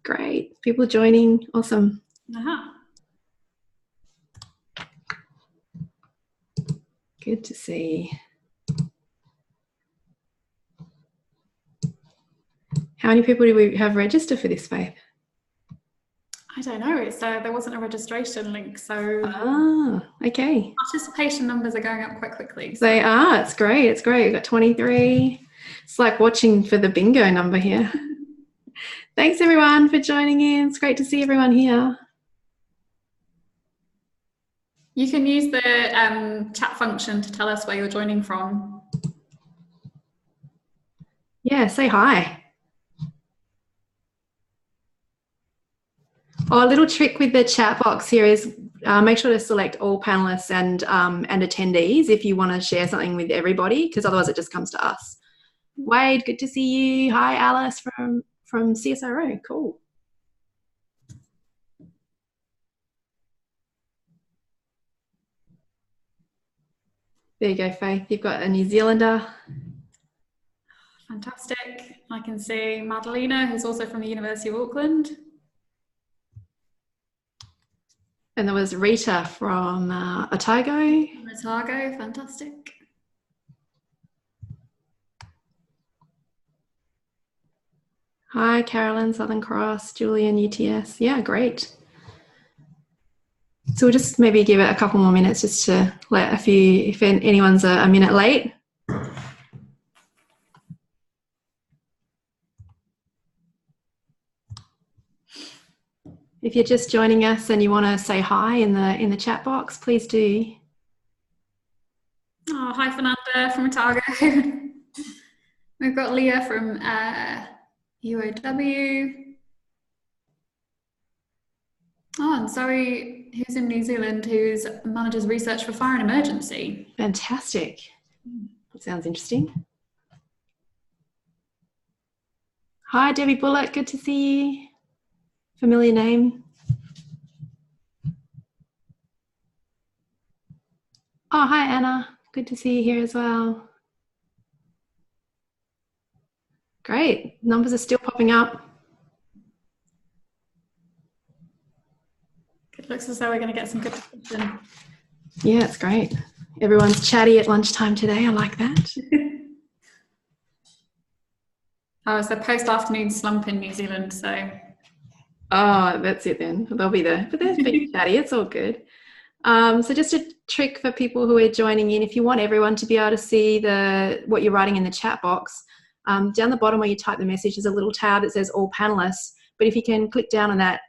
great. People joining, awesome. Good to see. How many people do we have registered for this, Faith? I don't know. It's there wasn't a registration link, so okay. Participation numbers are going up quite quickly. So. They are. It's great. It's great. We've got 23. It's like watching for the bingo number here. Thanks everyone for joining in. It's great to see everyone here. You can use the chat function to tell us where you're joining from. Yeah, say hi. Oh, a little trick with the chat box here is make sure to select all panelists and attendees if you want to share something with everybody, because otherwise it just comes to us. Wade, good to see you. Hi, Alice from CSIRO. Cool. There you go, Faith. You've got a New Zealander. Fantastic. I can see Madalena, who's also from the University of Auckland. And there was Rita from Otago. Otago, fantastic. Hi, Carolyn, Southern Cross, Julian, UTS. Yeah, great. So we'll just maybe give it a couple more minutes just to let a few, if anyone's a minute late. If you're just joining us and you want to say hi in the chat box, please do. Oh, hi, Fernanda from Otago. We've got Leah from UOW. Oh, and Zoe, who's in New Zealand, who's manages research for fire and emergency. Fantastic. That sounds interesting. Hi, Debbie Bullock. Good to see you. Familiar name. Oh, hi, Anna. Good to see you here as well. Great. Numbers are still popping up. It looks as though we're going to get some good discussion. Yeah, it's great. Everyone's chatty at lunchtime today. I like that. Oh, it's the post-afternoon slump in New Zealand, so. Oh, that's it then. They'll be there. But they're being chatty. It's all good. So just a trick for people who are joining in, if you want everyone to be able to see what you're writing in the chat box, down the bottom where you type the message, there's a little tab that says all panelists. But if you can click down on that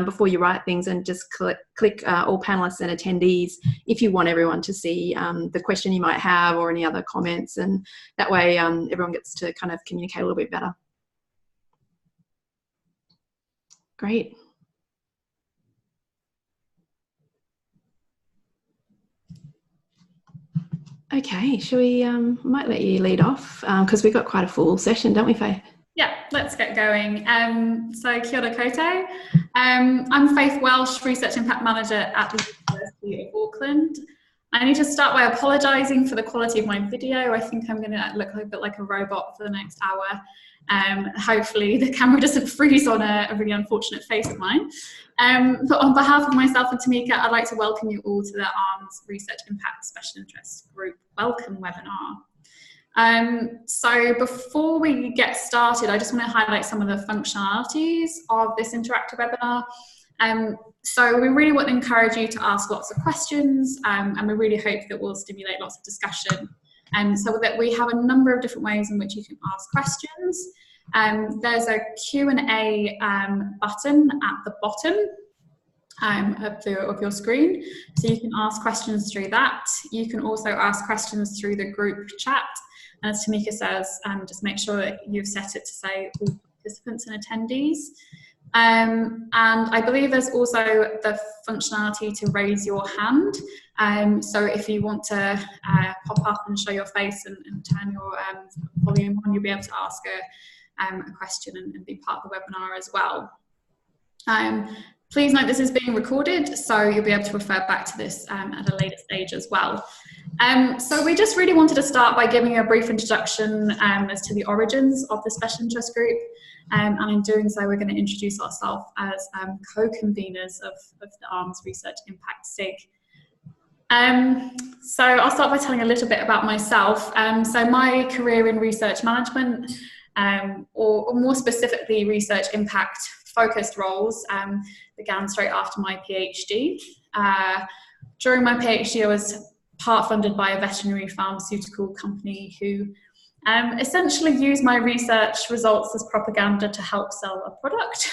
before you write things and just click all panelists and attendees if you want everyone to see the question you might have or any other comments, and that way everyone gets to kind of communicate a little bit better. Great. Okay, shall we, might let you lead off because we've got quite a full session, don't we, Faith? Yeah, let's get going. So kia ora koutou. I'm Faith Welch, Research Impact Manager at the University of Auckland. I need to start by apologising for the quality of my video. I think I'm going to look a bit like a robot for the next hour. Hopefully the camera doesn't freeze on a really unfortunate face of mine. But on behalf of myself and Tamika, I'd like to welcome you all to the ARMS Research Impact Special Interest Group Welcome webinar. So before we get started, I just want to highlight some of the functionalities of this interactive webinar. So we really want to encourage you to ask lots of questions, and we really hope that we'll stimulate lots of discussion. So that we have a number of different ways in which you can ask questions. There's a Q&A button at the bottom of your screen, so you can ask questions through that. You can also ask questions through the group chat. And as Tamika says, just make sure that you've set it to say all participants and attendees. And I believe there's also the functionality to raise your hand. So if you want to pop up and show your face and turn your volume on, you'll be able to ask a question and be part of the webinar as well. Please note this is being recorded, so you'll be able to refer back to this at a later stage as well. So we just really wanted to start by giving you a brief introduction as to the origins of the special interest group. And in doing so, we're going to introduce ourselves as co-conveners of the ARMS Research Impact SIG. So I'll start by telling a little bit about myself. So my career in research management, or more specifically research impact focused roles, began straight after my PhD. During my PhD, I was part funded by a veterinary pharmaceutical company who essentially used my research results as propaganda to help sell a product.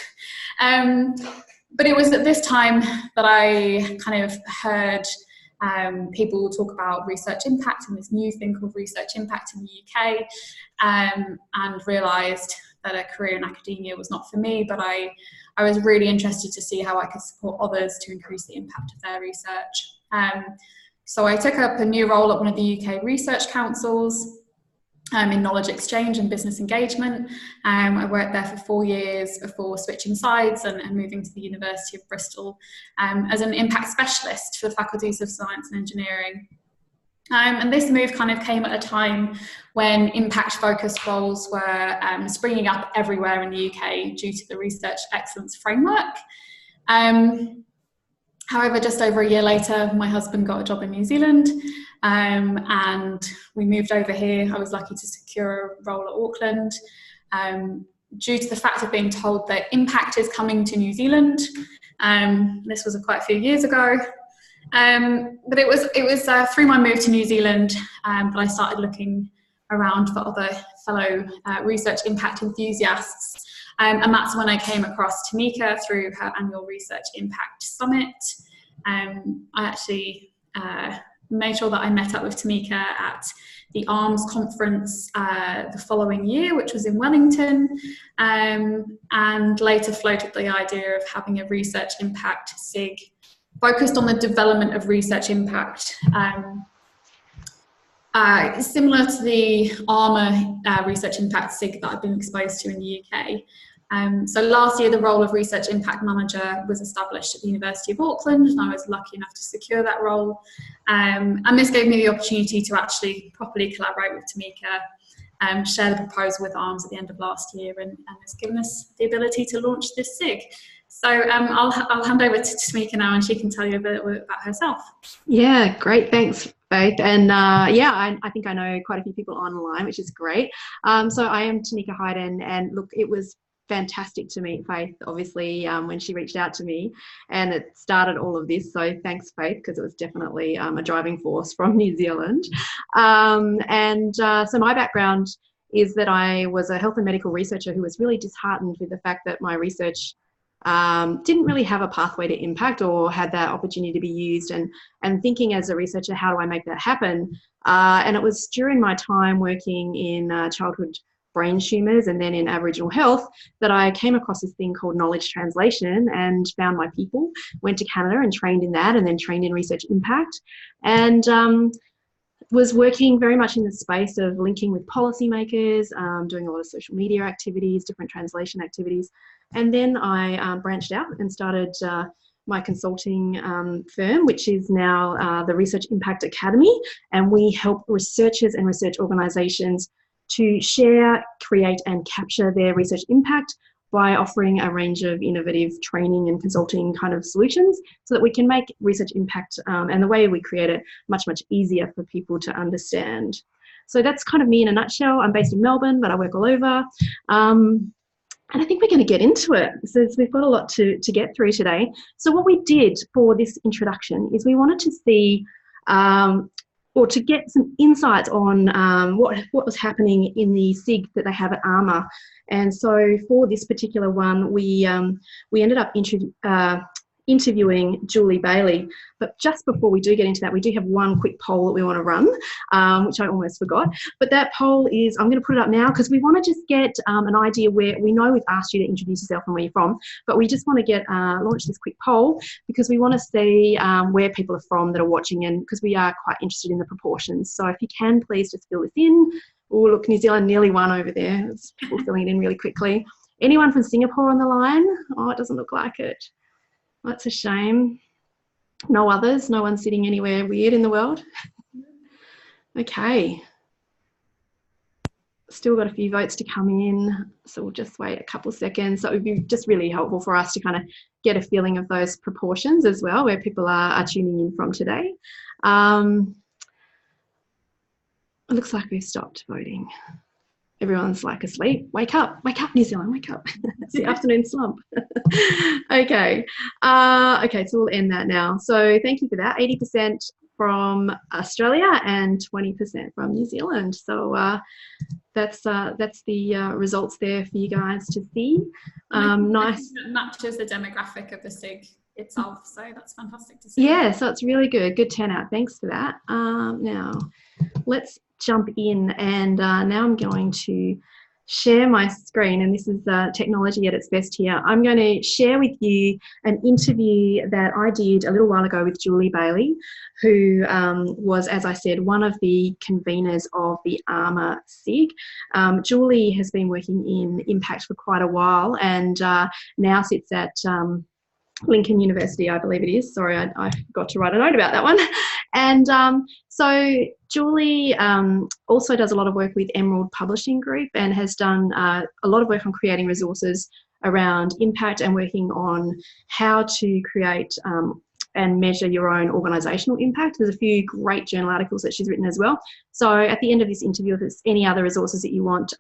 But it was at this time that I kind of heard people talk about research impact and this new thing called research impact in the UK, and realised that a career in academia was not for me, but I was really interested to see how I could support others to increase the impact of their research. So I took up a new role at one of the UK research councils in knowledge exchange and business engagement. I worked there for 4 years before switching sides and moving to the University of Bristol as an impact specialist for the faculties of science and engineering. And this move kind of came at a time when impact-focused roles were springing up everywhere in the UK due to the Research Excellence Framework. However, just over a year later, my husband got a job in New Zealand, and we moved over here. I was lucky to secure a role at Auckland due to the fact of being told that impact is coming to New Zealand. This was quite a few years ago. But it was through my move to New Zealand that I started looking around for other fellow research impact enthusiasts. And that's when I came across Tamika through her annual Research Impact Summit. I actually made sure that I met up with Tamika at the ARMS conference the following year, which was in Wellington, and later floated the idea of having a Research Impact SIG focused on the development of research impact. Similar to the ARMA Research Impact SIG that I've been exposed to in the UK. So last year, the role of Research Impact Manager was established at the University of Auckland, and I was lucky enough to secure that role. And this gave me the opportunity to actually properly collaborate with Tamika, share the proposal with ARMS at the end of last year, and it's given us the ability to launch this SIG. So I'll hand over to Tamika now, and she can tell you a bit about herself. Yeah, great. Thanks, Faith. And yeah, I think I know quite a few people online, which is great. So I am Tamika Heiden, and look, it was fantastic to meet Faith, obviously, when she reached out to me, and it started all of this. So thanks, Faith, because it was definitely a driving force from New Zealand. So my background is that I was a health and medical researcher who was really disheartened with the fact that my research didn't really have a pathway to impact or had that opportunity to be used, and thinking as a researcher, how do I make that happen? And it was during my time working in childhood brain tumours and then in Aboriginal health that I came across this thing called knowledge translation and found my people, went to Canada and trained in that, and then trained in research impact, and was working very much in the space of linking with policymakers, doing a lot of social media activities, different translation activities. And then I branched out and started my consulting firm, which is now the Research Impact Academy. And we help researchers and research organisations to share, create and capture their research impact by offering a range of innovative training and consulting kind of solutions so that we can make research impact and the way we create it much, much easier for people to understand. So that's kind of me in a nutshell. I'm based in Melbourne, but I work all over. And I think we're going to get into it. So we've got a lot to get through today. So what we did for this introduction is we wanted to see or to get some insights on what was happening in the SIG that they have at ARMA. And so for this particular one, we ended up interviewing Julie Bayley. But just before we do get into that, we do have one quick poll that we want to run, which I almost forgot. But that poll is, I'm going to put it up now because we want to just get an idea where we know we've asked you to introduce yourself and where you're from, but we just want to get launch this quick poll because we want to see where people are from that are watching, and because we are quite interested in the proportions. So if you can, please just fill this in. Oh, look, New Zealand nearly won over there. There's people filling it in really quickly. Anyone from Singapore on the line? Oh, it doesn't look like it. That's a shame. No others? No one sitting anywhere weird in the world? Okay. Still got a few votes to come in, so we'll just wait a couple of seconds. So it would be just really helpful for us to kind of get a feeling of those proportions as well, where people are tuning in from today. It looks like we've stopped voting. Everyone's like asleep. Wake up, New Zealand, wake up. It's the afternoon slump. Okay. Okay, so we'll end that now. So thank you for that. 80% from Australia and 20% from New Zealand. So that's the results there for you guys to see. Nice. It matches the demographic of the SIG itself, so that's fantastic to see. Yeah, so it's really good. Good turnout. Thanks for that. Now, let's jump in, and now I'm going to share my screen, and this is technology at its best here. I'm going to share with you an interview that I did a little while ago with Julie Bayley, who was, as I said, one of the convenors of the ARMA SIG. Julie has been working in Impact for quite a while, and now sits at Lincoln University, I believe it is. Sorry, I forgot to write a note about that one. And so Julie also does a lot of work with Emerald Publishing Group and has done a lot of work on creating resources around impact and working on how to create and measure your own organisational impact. There's a few great journal articles that she's written as well. So at the end of this interview, if there's any other resources that you want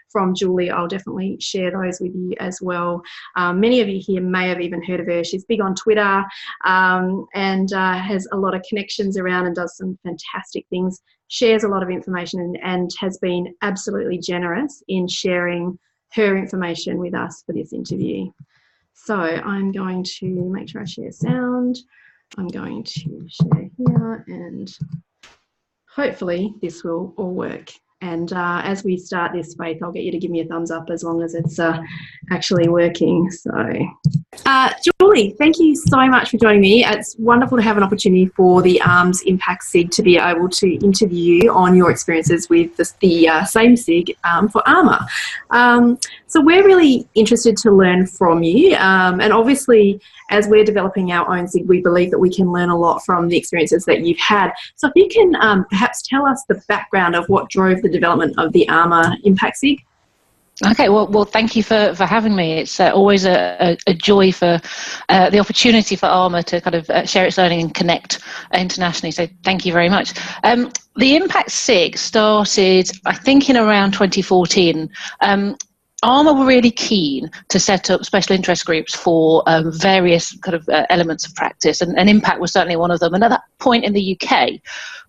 from Julie, I'll definitely share those with you as well. Many of you here may have even heard of her. She's big on Twitter and has a lot of connections around and does some fantastic things, shares a lot of information and has been absolutely generous in sharing her information with us for this interview. So I'm going to make sure I share sound. I'm going to share here, and hopefully this will all work. And as we start this, Faith, I'll get you to give me a thumbs up as long as it's actually working. So, Julie, thank you so much for joining me. It's wonderful to have an opportunity for the ARMS Impact SIG to be able to interview you on your experiences with the same SIG for ARMA. So we're really interested to learn from you. And obviously, as we're developing our own SIG, we believe that we can learn a lot from the experiences that you've had. So if you can perhaps tell us the background of what drove the development of the ARMA Impact SIG. Okay, well, thank you for having me. It's always a joy for the opportunity for ARMA to kind of share its learning and connect internationally. So thank you very much. The Impact SIG started, I think, in around 2014. ARMA were really keen to set up special interest groups for various kind of elements of practice, and impact was certainly one of them. And at that point in the UK,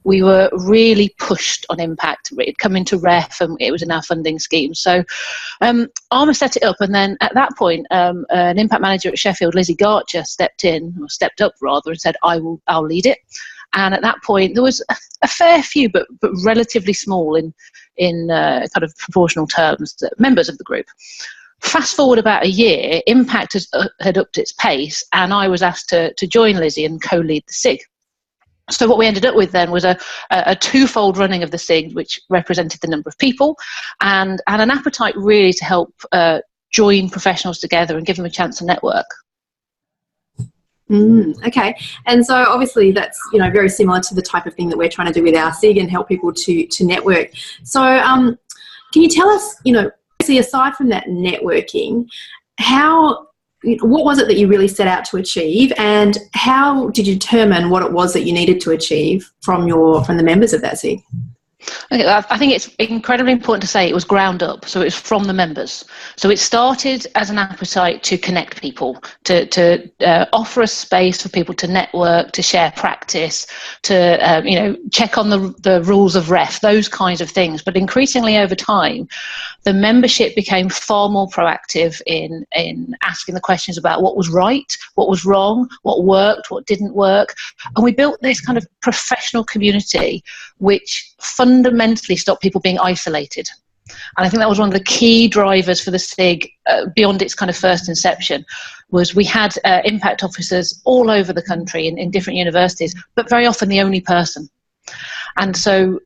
we were really pushed on impact. It come into REF and it was in our funding scheme. So ARMA set it up, and then at that point, an impact manager at Sheffield, Lizzie Garcher, stepped up and said, I'll lead it. And at that point, there was a fair few, but relatively small in kind of proportional terms, members of the group. Fast forward about a year, Impact had upped its pace, and I was asked to join Lizzie and co-lead the SIG. So what we ended up with then was a twofold running of the SIG, which represented the number of people, and an appetite really to help join professionals together and give them a chance to network. Okay, and so obviously that's very similar to the type of thing that we're trying to do with our SIG and help people to network. So can you tell us, obviously aside from that networking, what was it that you really set out to achieve, and how did you determine what it was that you needed to achieve from the members of that SIG? Okay, I think it's incredibly important to say it was ground up, so it was from the members. So it started as an appetite to connect people, to offer a space for people to network, to share practice, to check on the rules of REF, those kinds of things. But increasingly over time, the membership became far more proactive in asking the questions about what was right, what was wrong, what worked, what didn't work. And we built this kind of professional community which fundamentally stopped people being isolated. And I think that was one of the key drivers for the SIG beyond its kind of first inception, was we had impact officers all over the country in different universities, but very often the only person. And so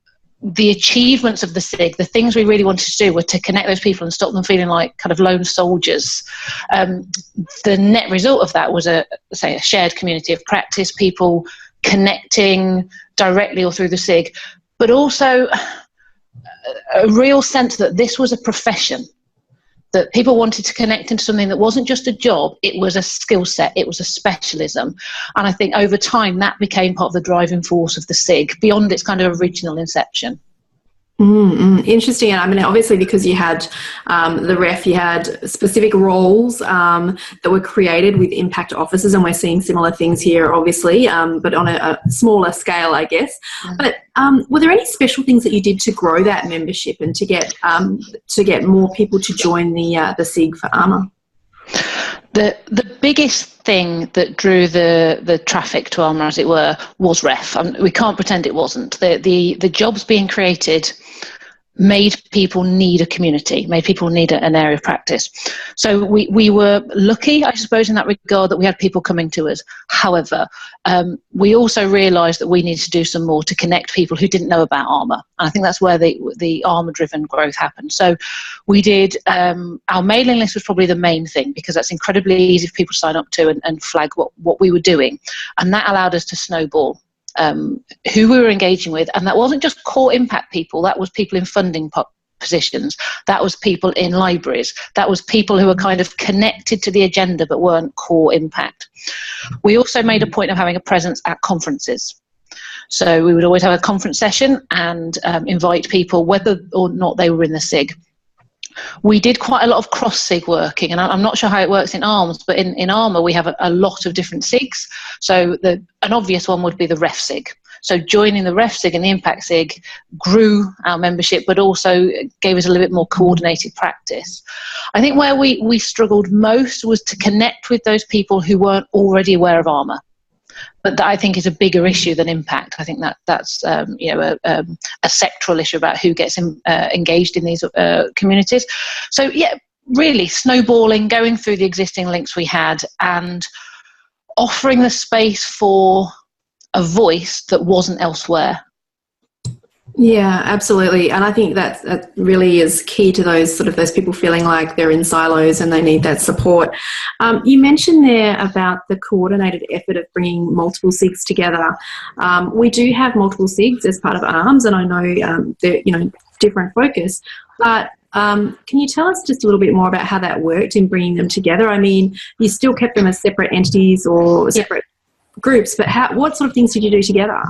the achievements of the SIG, the things we really wanted to do were to connect those people and stop them feeling like kind of lone soldiers. The net result of that was a shared community of practice, people connecting directly or through the SIG, but also a real sense that this was a profession, that people wanted to connect into something that wasn't just a job, it was a skill set, it was a specialism. And I think over time that became part of the driving force of the SIG, beyond its kind of original inception. Interesting. And I mean, obviously, because you had the ref, you had specific roles that were created with impact officers, and we're seeing similar things here, obviously, but on a smaller scale, I guess. But were there any special things that you did to grow that membership and to get more people to join the SIG for ARMA? The biggest thing that drew the traffic to ARMA, as it were, was ref. We can't pretend it wasn't. The jobs being created made people need a community, made people need an area of practice. So we were lucky, I suppose, in that regard, that we had people coming to us. However, we also realised that we needed to do some more to connect people who didn't know about ARMA. And I think that's where the ARMA-driven growth happened. So we did, our mailing list was probably the main thing, because that's incredibly easy for people to sign up to and flag what we were doing. And that allowed us to snowball who we were engaging with. And that wasn't just core impact people, that was people in funding positions, that was people in libraries, that was people who were kind of connected to the agenda but weren't core impact. We also made a point of having a presence at conferences. So we would always have a conference session and invite people, whether or not they were in the SIG. We did quite a lot of cross-SIG working, and I'm not sure how it works in ARMS, but in ARMA we have a lot of different SIGs. So an obvious one would be the ref SIG. So joining the ref SIG and the impact SIG grew our membership, but also gave us a little bit more coordinated practice. I think where we struggled most was to connect with those people who weren't already aware of ARMA. But that, I think, is a bigger issue than impact. I think that's a sectoral issue about who gets engaged in these communities. So yeah, really snowballing, going through the existing links we had and offering the space for a voice that wasn't elsewhere. Yeah, absolutely. And I think that really is key to those people feeling like they're in silos and they need that support. You mentioned there about the coordinated effort of bringing multiple SIGs together. We do have multiple SIGs as part of ARMS, and I know they're different focus. But can you tell us just a little bit more about how that worked in bringing them together? I mean, you still kept them as separate entities or separate groups, but what sort of things did you do together?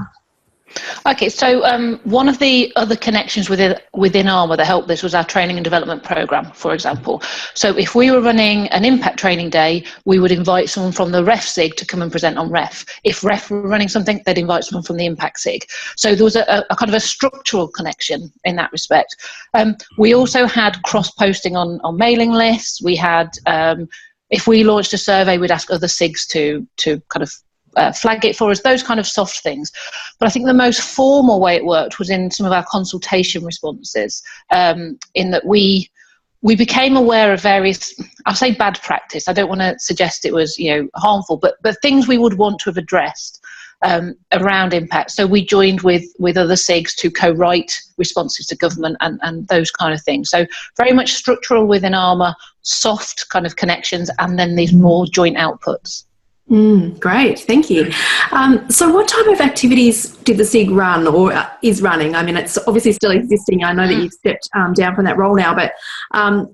Okay, so one of the other connections within ARMA that helped this was our training and development program, for example. So if we were running an impact training day, we would invite someone from the ref SIG to come and present on ref. If ref were running something, they'd invite someone from the impact SIG. So there was a kind of a structural connection in that respect. We also had cross-posting on mailing lists. We had, if we launched a survey, we'd ask other SIGs to kind of flag it for us, those kind of soft things. But I think the most formal way it worked was in some of our consultation responses, in that we became aware of various, I'll say bad practice, I don't want to suggest it was harmful, but things we would want to have addressed around impact. So we joined with other SIGs to co-write responses to government and those kind of things. So very much structural within ARMA, soft kind of connections, and then these more joint outputs. Great, thank you. So what type of activities did the SIG run or is running? I mean, it's obviously still existing. I know that you've stepped down from that role now, but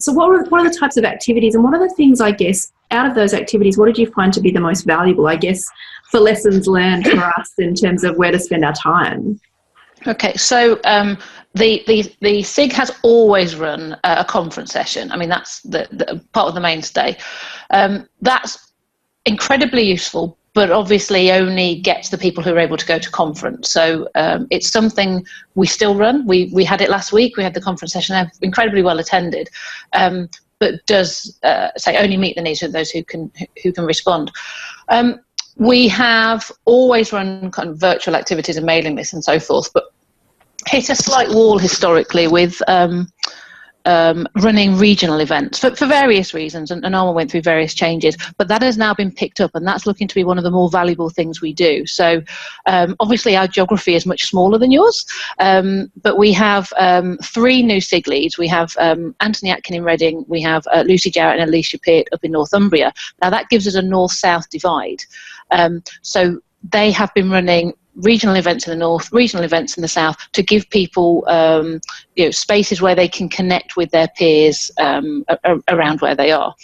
so what are the types of activities, and what are the things, I guess, out of those activities, what did you find to be the most valuable, I guess, for lessons learned for us in terms of where to spend our time? Okay, so the SIG has always run a conference session. I mean, that's the part of the mainstay. That's incredibly useful, but obviously only gets the people who are able to go to conference. So it's something we still run. We had it last week. We had the conference session, incredibly well attended, but does only meet the needs of those who can respond. We have always run kind of virtual activities and mailing lists and so forth, but hit a slight wall historically with running regional events for various reasons, and ARMA went through various changes, but that has now been picked up, and that's looking to be one of the more valuable things we do. So obviously our geography is much smaller than yours, but we have 3 new SIG leads. We have Anthony Atkin in Reading, we have Lucy Jarrett and Alicia Peart up in Northumbria. Now that gives us a north-south divide. So they have been running regional events in the north, regional events in the south, to give people spaces where they can connect with their peers around where they are.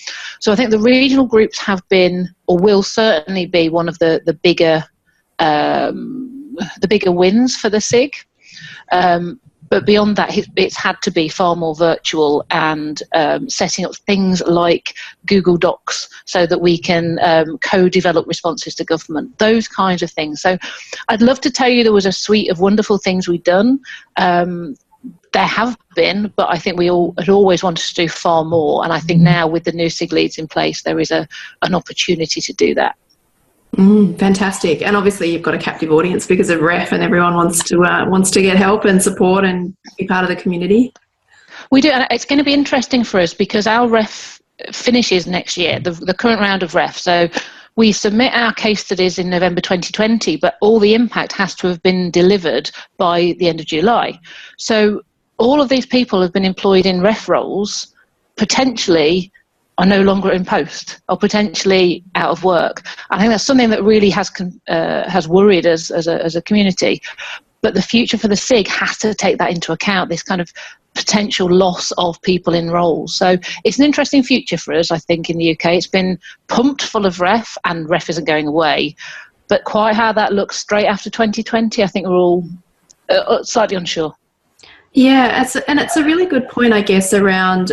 So I think the regional groups have been, or will certainly be, one of the bigger wins for the SIG. But beyond that, it's had to be far more virtual, and setting up things like Google Docs so that we can co-develop responses to government, those kinds of things. So I'd love to tell you there was a suite of wonderful things we've done. There have been, but I think we all had always wanted to do far more. And I think now with the new SIG leads in place, there is an opportunity to do that. Fantastic. And obviously you've got a captive audience because of REF, and everyone wants to get help and support and be part of the community. We do, and it's going to be interesting for us because our REF finishes next year, the current round of REF. So we submit our case studies in November 2020, but all the impact has to have been delivered by the end of July. So all of these people have been employed in REF roles, potentially are no longer in post or potentially out of work. I think that's something that really has worried us as a community. But the future for the SIG has to take that into account, this kind of potential loss of people in roles. So it's an interesting future for us, I think, in the UK. It's been pumped full of REF, and REF isn't going away. But quite how that looks straight after 2020, I think we're all slightly unsure. Yeah, it's a really good point, I guess, around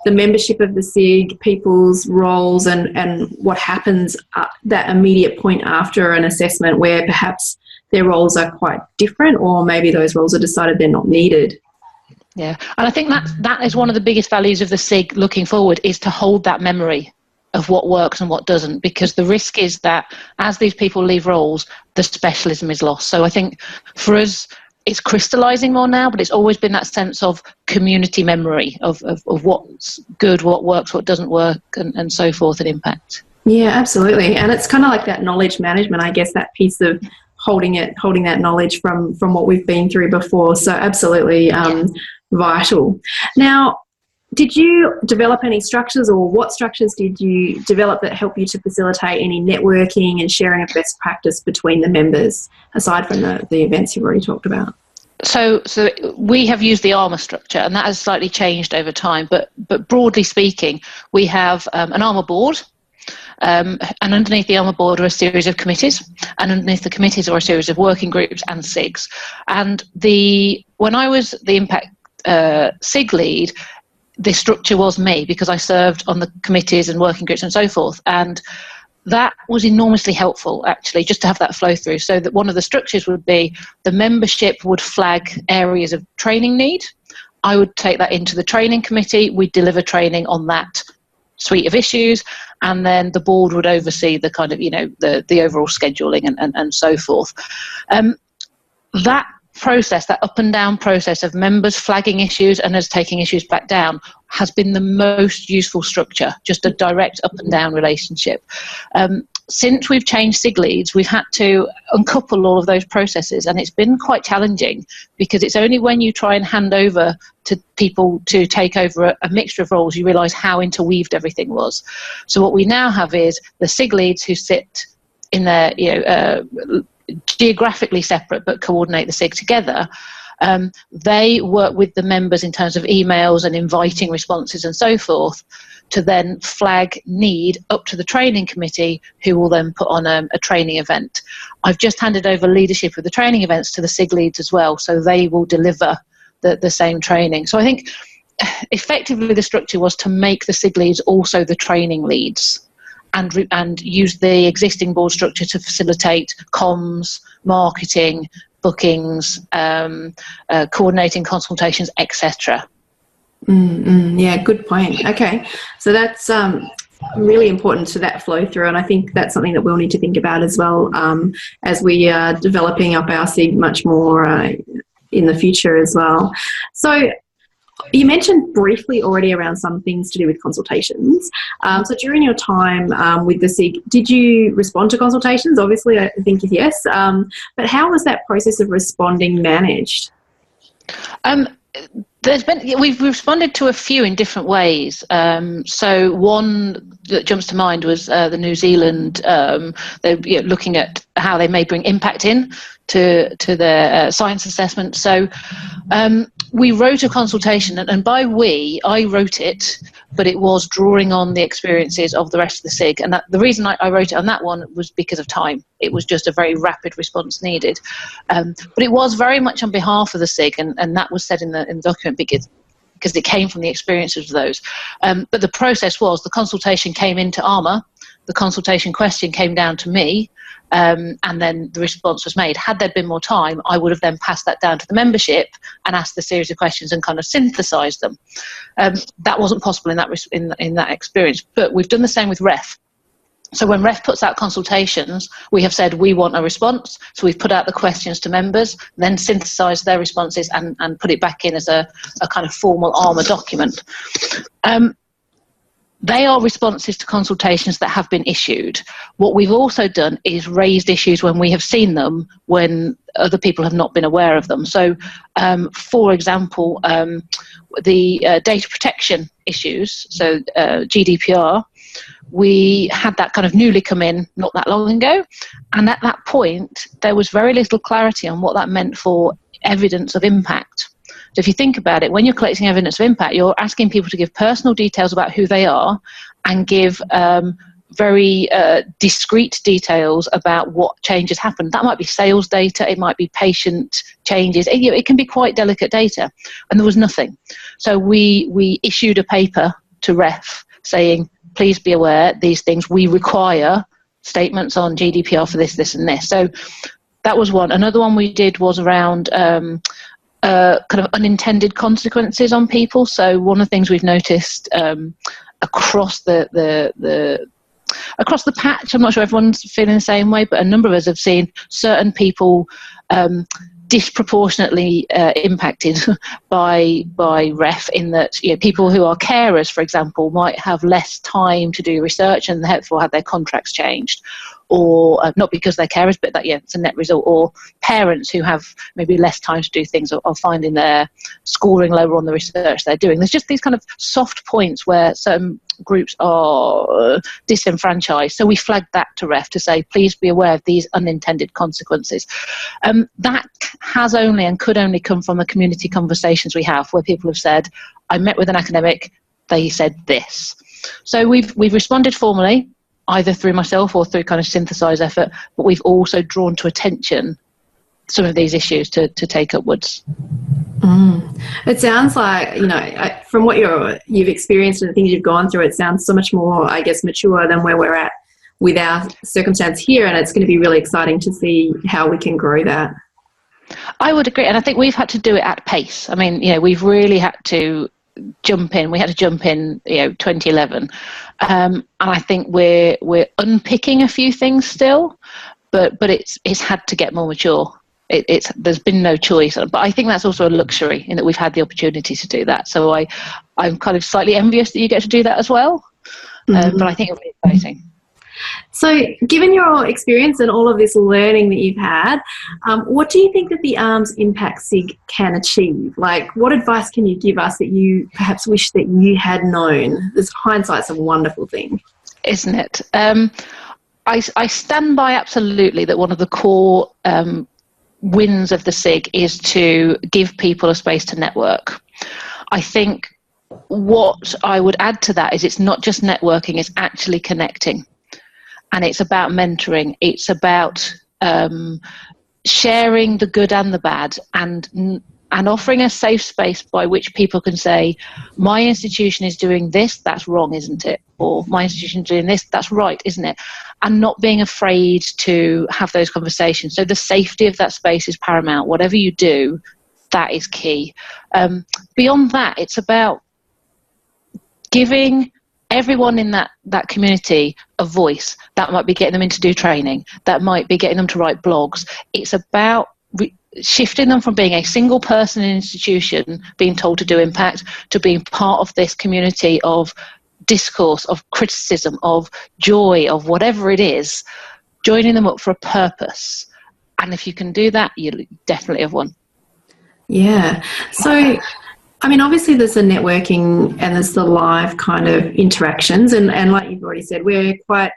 the membership of the SIG, people's roles, and what happens at that immediate point after an assessment where perhaps their roles are quite different, or maybe those roles are decided they're not needed. Yeah, and I think that is one of the biggest values of the SIG looking forward, is to hold that memory of what works and what doesn't, because the risk is that as these people leave roles, the specialism is lost. So I think for us, it's crystallising more now, but it's always been that sense of community memory of what's good, what works, what doesn't work, and so forth, and impact. Yeah, absolutely. And it's kind of like that knowledge management, I guess, that piece of holding that knowledge from what we've been through before. So absolutely vital. Now, did you develop any structures, or what structures did you develop that help you to facilitate any networking and sharing of best practice between the members, aside from the events you've already talked about? So we have used the ARMA structure, and that has slightly changed over time. But broadly speaking, we have an ARMA board, and underneath the ARMA board are a series of committees, and underneath the committees are a series of working groups and SIGs. And when I was the Impact SIG lead, the structure was me, because I served on the committees and working groups and so forth. And that was enormously helpful, actually, just to have that flow through. So that one of the structures would be the membership would flag areas of training need. I would take that into the training committee. We'd deliver training on that suite of issues. And then the board would oversee the kind of, the overall scheduling and so forth. That process, that up and down process of members flagging issues and us taking issues back down, has been the most useful structure, just a direct up and down relationship. Since we've changed SIG leads, we've had to uncouple all of those processes, and it's been quite challenging, because it's only when you try and hand over to people to take over a mixture of roles you realise how interweaved everything was. So what we now have is the SIG leads who sit in their geographically separate but coordinate the SIG together. They work with the members in terms of emails and inviting responses and so forth, to then flag need up to the training committee, who will then put on a training event. I've just handed over leadership of the training events to the SIG leads as well, so they will deliver the same training. So I think effectively the structure was to make the SIG leads also the training leads, and use the existing board structure to facilitate comms, marketing, bookings, coordinating consultations, etc. Yeah, good point. Okay, so that's really important to that flow through, and I think that's something that we'll need to think about as well, as we are developing up our SIG much more in the future as well. So You mentioned briefly already around some things to do with consultations. So during your time with the SIG, did you respond to consultations? Obviously, I think yes. But how was that process of responding managed? We've responded to a few in different ways. So one that jumps to mind was the New Zealand. They're looking at how they may bring impact in to their science assessment. So we wrote a consultation, and by we, I wrote it, but it was drawing on the experiences of the rest of the SIG. And the reason I wrote it on that one was because of time. It was just a very rapid response needed. But it was very much on behalf of the SIG, and that was said in the document because it came from the experiences of those. But the process was the consultation came into ARMA, the consultation question came down to me, and then the response was made. Had there been more time, I would have then passed that down to the membership and asked the series of questions and kind of synthesised them. That wasn't possible in that experience, but we've done the same with REF. So when REF puts out consultations, we have said we want a response. So we've put out the questions to members, then synthesised their responses and put it back in as a kind of formal ARMA document. They are responses to consultations that have been issued. What we've also done is raised issues when we have seen them, when other people have not been aware of them. So, for example, the data protection issues, so GDPR, we had that kind of newly come in not that long ago. And at that point, there was very little clarity on what that meant for evidence of impact. So if you think about it, when you're collecting evidence of impact, you're asking people to give personal details about who they are and give very discrete details about what changes happened. That might be sales data, it might be patient changes, it can be quite delicate data, and there was nothing. So we issued a paper to REF saying, please be aware, these things, we require statements on GDPR for this, this and this. So that was one. Another one we did was around kind of unintended consequences on people. So one of the things we've noticed across the patch, I'm not sure everyone's feeling the same way, but a number of us have seen certain people disproportionately impacted by REF, in that people who are carers, for example, might have less time to do research and therefore have their contracts changed, or not because they're carers, but that it's a net result, or parents who have maybe less time to do things or finding their scoring lower on the research they're doing. There's just these kind of soft points where certain groups are disenfranchised. So we flagged that to REF to say, please be aware of these unintended consequences. That has only and could only come from the community conversations we have, where people have said, I met with an academic, they said this. So we've responded formally, either through myself or through kind of synthesised effort, but we've also drawn to attention some of these issues to take upwards. It sounds like, from what you've experienced and the things you've gone through, it sounds so much more, I guess, mature than where we're at with our circumstance here, and it's going to be really exciting to see how we can grow that. I would agree, and I think we've had to do it at pace. I mean, we've really had to jump in. We had to jump in, 2011, and I think we're unpicking a few things still, but it's had to get more mature. There's been no choice, but I think that's also a luxury in that we've had the opportunity to do that. So I'm kind of slightly envious that you get to do that as well, but I think it'll be exciting. So given your experience and all of this learning that you've had, what do you think that the ARMS Impact SIG can achieve? Like, what advice can you give us that you perhaps wish that you had known? Hindsight's a wonderful thing, isn't it? I stand by absolutely that one of the core wins of the SIG is to give people a space to network. I think what I would add to that is it's not just networking, it's actually connecting. And it's about mentoring. It's about sharing the good and the bad, and offering a safe space by which people can say, my institution is doing this, that's wrong, isn't it? Or my institution is doing this, that's right, isn't it? And not being afraid to have those conversations. So the safety of that space is paramount. Whatever you do, that is key. Beyond that, it's about giving everyone in that community a voice. That might be getting them in to do training. That might be getting them to write blogs. It's about shifting them from being a single person in an institution being told to do impact to being part of this community of discourse, of criticism, of joy, of whatever it is, joining them up for a purpose. And if you can do that, you definitely have won. Yeah. So, I mean, obviously there's the networking and there's the live kind of interactions. And like you've already said, we're quite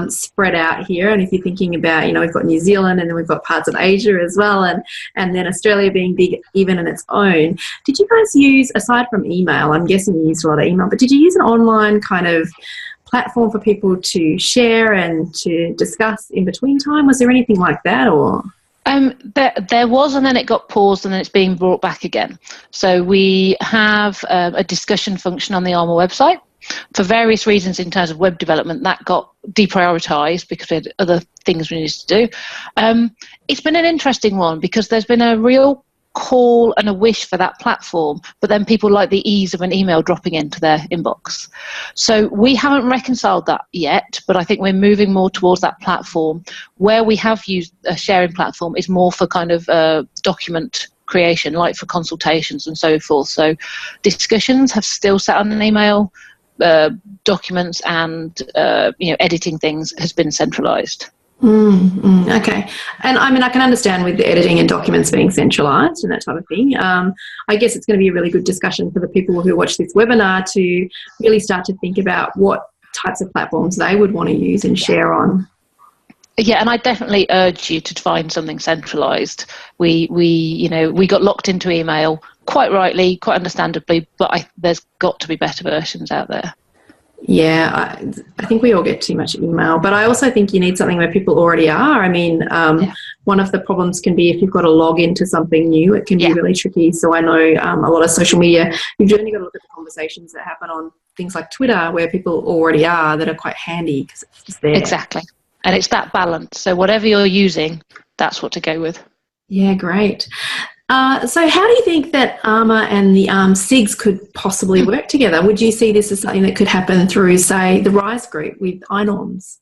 spread out here. And if you're thinking about, you know, we've got New Zealand and then we've got parts of Asia as well. And then Australia being big even in its own. Did you guys use, aside from email, I'm guessing you used a lot of email, but did you use an online kind of platform for people to share and to discuss in between time? Was there anything like that, or? There was, and then it got paused, and then it's being brought back again. So we have a discussion function on the ARMA website. For various reasons in terms of web development, that got deprioritised because we had other things we needed to do. It's been an interesting one because there's been a real call and a wish for that platform, but then people like the ease of an email dropping into their inbox. So we haven't reconciled that yet, but I think we're moving more towards that platform. Where we have used a sharing platform is more for kind of document creation, like for consultations and so forth. So discussions have still sat on an email, documents and editing things has been centralised. Okay. And I mean, I can understand with the editing and documents being centralised and that type of thing. I guess it's going to be a really good discussion for the people who watch this webinar to really start to think about what types of platforms they would want to use and share on. Yeah, and I definitely urge you to find something centralised. We got locked into email, quite rightly, quite understandably, but there's got to be better versions out there. Yeah, I think we all get too much email, but I also think you need something where people already are. I mean, one of the problems can be if you've got to log into something new, it can be really tricky. So I know a lot of social media, you've only got to look at the conversations that happen on things like Twitter where people already are that are quite handy because it's just there. Exactly. And it's that balance. So whatever you're using, that's what to go with. Yeah, great. So how do you think that ARMA and the ARMS SIGs could possibly work together? Would you see this as something that could happen through, say, the RISE group with iNorms?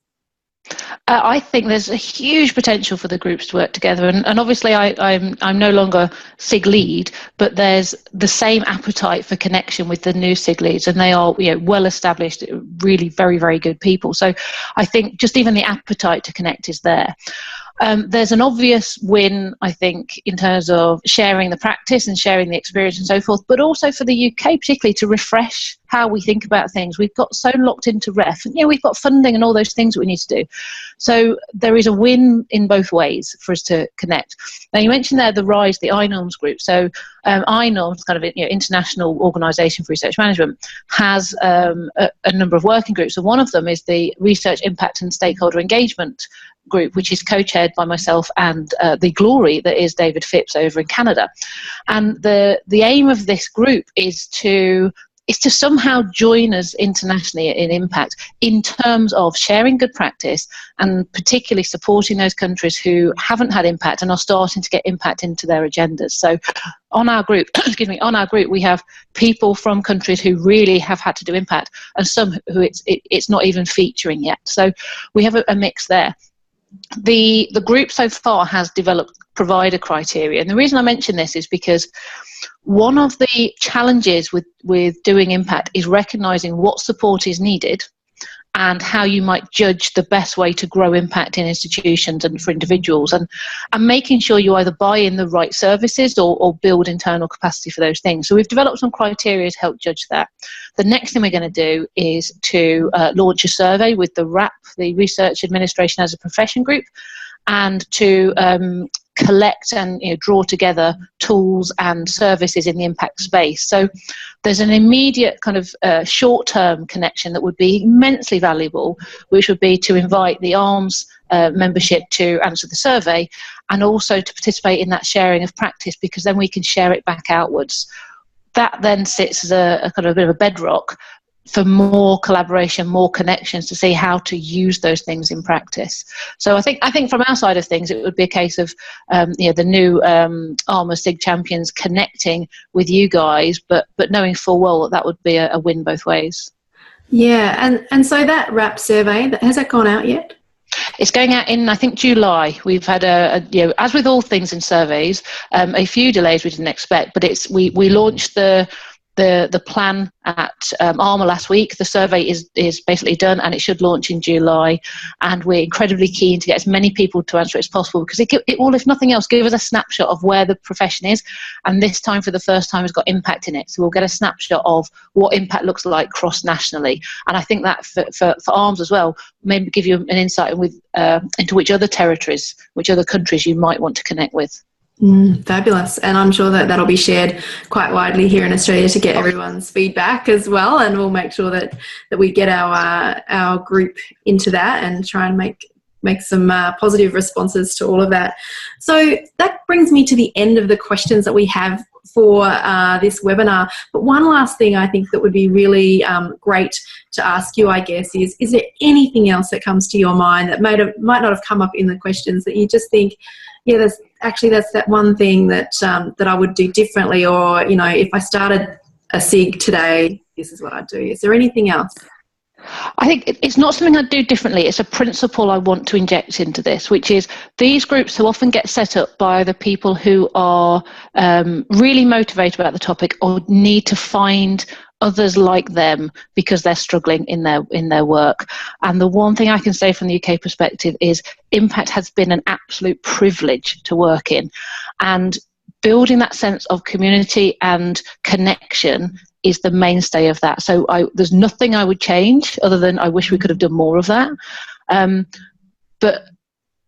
I think there's a huge potential for the groups to work together, and obviously I'm no longer SIG lead, but there's the same appetite for connection with the new SIG leads, and they are well established, really very, very good people. So I think just even the appetite to connect is there. There's an obvious win, I think, in terms of sharing the practice and sharing the experience and so forth, but also for the UK particularly to refresh how we think about things. We've got so locked into ref, and we've got funding and all those things that we need to do. So there is a win in both ways for us to connect. Now you mentioned there the RISE, the iNorms group. So iNorms, kind of international organisation for research management, has a number of working groups. So one of them is the Research Impact and Stakeholder Engagement group, which is co-chaired by myself and the glory that is David Phipps over in Canada. And the aim of this group is to somehow join us internationally in impact in terms of sharing good practice and particularly supporting those countries who haven't had impact and are starting to get impact into their agendas. So on our group, we have people from countries who really have had to do impact and some who it's not even featuring yet. So we have a mix there. The group so far has developed provider criteria, and the reason I mention this is because one of the challenges with doing impact is recognising what support is needed and how you might judge the best way to grow impact in institutions and for individuals, and making sure you either buy in the right services or build internal capacity for those things. So we've developed some criteria to help judge that. The next thing we're going to do is to launch a survey with the RAP, the Research Administration as a Profession group, and to collect and draw together tools and services in the impact space. So there's an immediate kind of short-term connection that would be immensely valuable, which would be to invite the ARMS membership to answer the survey and also to participate in that sharing of practice, because then we can share it back outwards. That then sits as a kind of a bit of a bedrock for more collaboration, more connections to see how to use those things in practice. So I think from our side of things, it would be a case of the new ARMA SIG champions connecting with you guys, but knowing full well that would be a win both ways. Yeah, and so that RAP survey, has that gone out yet? It's going out in, I think, July. We've had as with all things in surveys, a few delays we didn't expect, but we launched the plan at ARMA last week. The survey is basically done, and it should launch in July, and we're incredibly keen to get as many people to answer it as possible, because it will, if nothing else, give us a snapshot of where the profession is, and this time for the first time has got impact in it, so we'll get a snapshot of what impact looks like cross-nationally. And I think that for ARMS as well, maybe give you an insight into which other territories, which other countries you might want to connect with. Fabulous. And I'm sure that that'll be shared quite widely here in Australia to get everyone's feedback as well, and we'll make sure that we get our group into that and try and make some positive responses to all of that. So that brings me to the end of the questions that we have for this webinar. But one last thing I think that would be really great to ask you, I guess, is there anything else that comes to your mind that might not have come up in the questions that you just think, yeah, that's that one thing that I would do differently, or, you know, if I started a SIG today, this is what I'd do. Is there anything else? I think it's not something I'd do differently. It's a principle I want to inject into this, which is these groups who often get set up by the people who are really motivated about the topic or need to find others like them because they're struggling in their work. And the one thing I can say from the UK perspective is impact has been an absolute privilege to work in, and building that sense of community and connection is the mainstay of that. So there's nothing I would change other than I wish we could have done more of that. But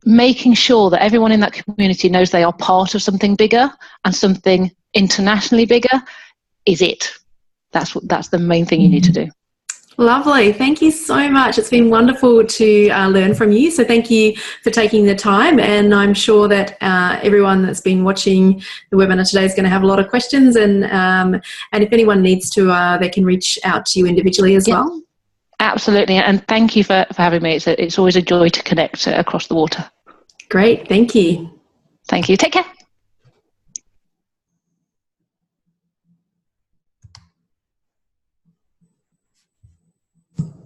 making sure that everyone in that community knows they are part of something bigger and something internationally bigger is it. That's the main thing you need to do. Lovely. Thank you so much. It's been wonderful to learn from you. So thank you for taking the time. And I'm sure that everyone that's been watching the webinar today is going to have a lot of questions. And if anyone needs to, they can reach out to you individually as well. Absolutely. And thank you for having me. It's always a joy to connect across the water. Great. Thank you. Thank you. Take care.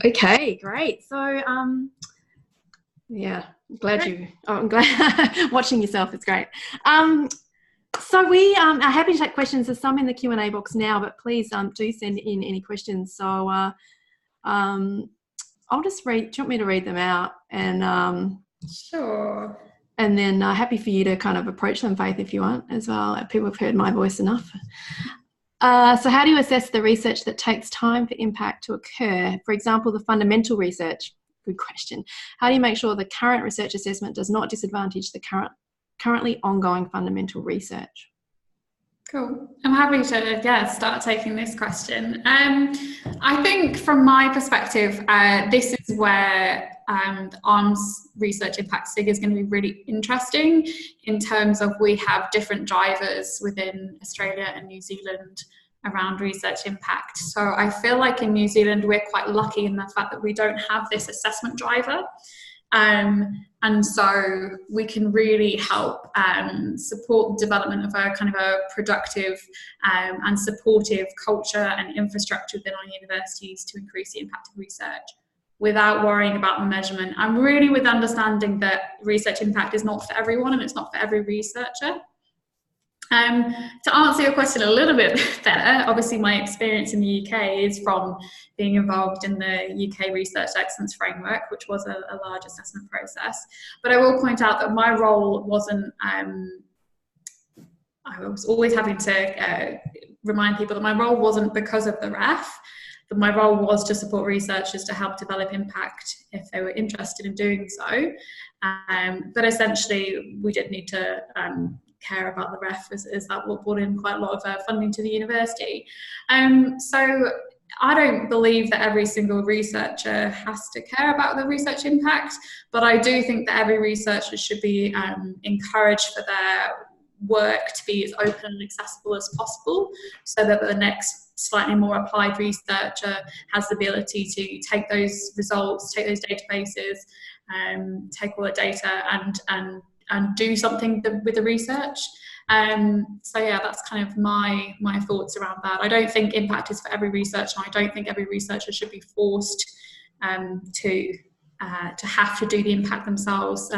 Okay, great. So, yeah, I'm glad watching yourself is great. So we are happy to take questions. There's some in the Q&A box now, but please do send in any questions. So I'll just read. Do you want me to read them out? And sure. And then happy for you to kind of approach them, Faith, if you want as well. People have heard my voice enough. So how do you assess the research that takes time for impact to occur? For example, the fundamental research. Good question. How do you make sure the current research assessment does not disadvantage the currently ongoing fundamental research? Cool. I'm happy to start taking this question. I think from my perspective, this is where the ARMS Research Impact SIG is going to be really interesting in terms of we have different drivers within Australia and New Zealand around research impact. So I feel like in New Zealand we're quite lucky in the fact that we don't have this assessment driver. And so we can really help support the development of a kind of a productive and supportive culture and infrastructure within our universities to increase the impact of research without worrying about the measurement. I'm really with understanding that research impact is not for everyone and it's not for every researcher. To answer your question a little bit better, obviously my experience in the UK is from being involved in the UK Research Excellence Framework, which was a large assessment process. But I will point out that my role wasn't, I was always having to remind people that my role wasn't because of the REF, but my role was to support researchers to help develop impact if they were interested in doing so. But essentially we did need to care about the REF as that brought in quite a lot of funding to the university. So I don't believe that every single researcher has to care about the research impact, but I do think that every researcher should be encouraged for their work to be as open and accessible as possible, so that the next slightly more applied researcher has the ability to take those results, take those databases, take all the data and do something with the research. So yeah, that's kind of my thoughts around that. I don't think impact is for every researcher. I don't think every researcher should be forced to to have to do the impact themselves.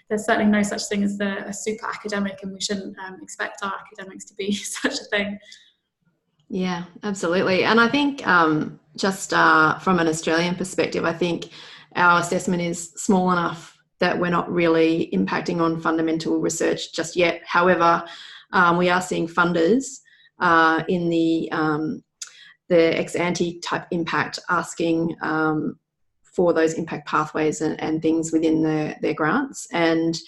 There's certainly no such thing as a super academic, and we shouldn't expect our academics to be such a thing. Yeah, absolutely. And I think just from an Australian perspective, I think our assessment is small enough that we're not really impacting on fundamental research just yet. However, we are seeing funders in the ex-ante type impact asking for those impact pathways and things within their grants. And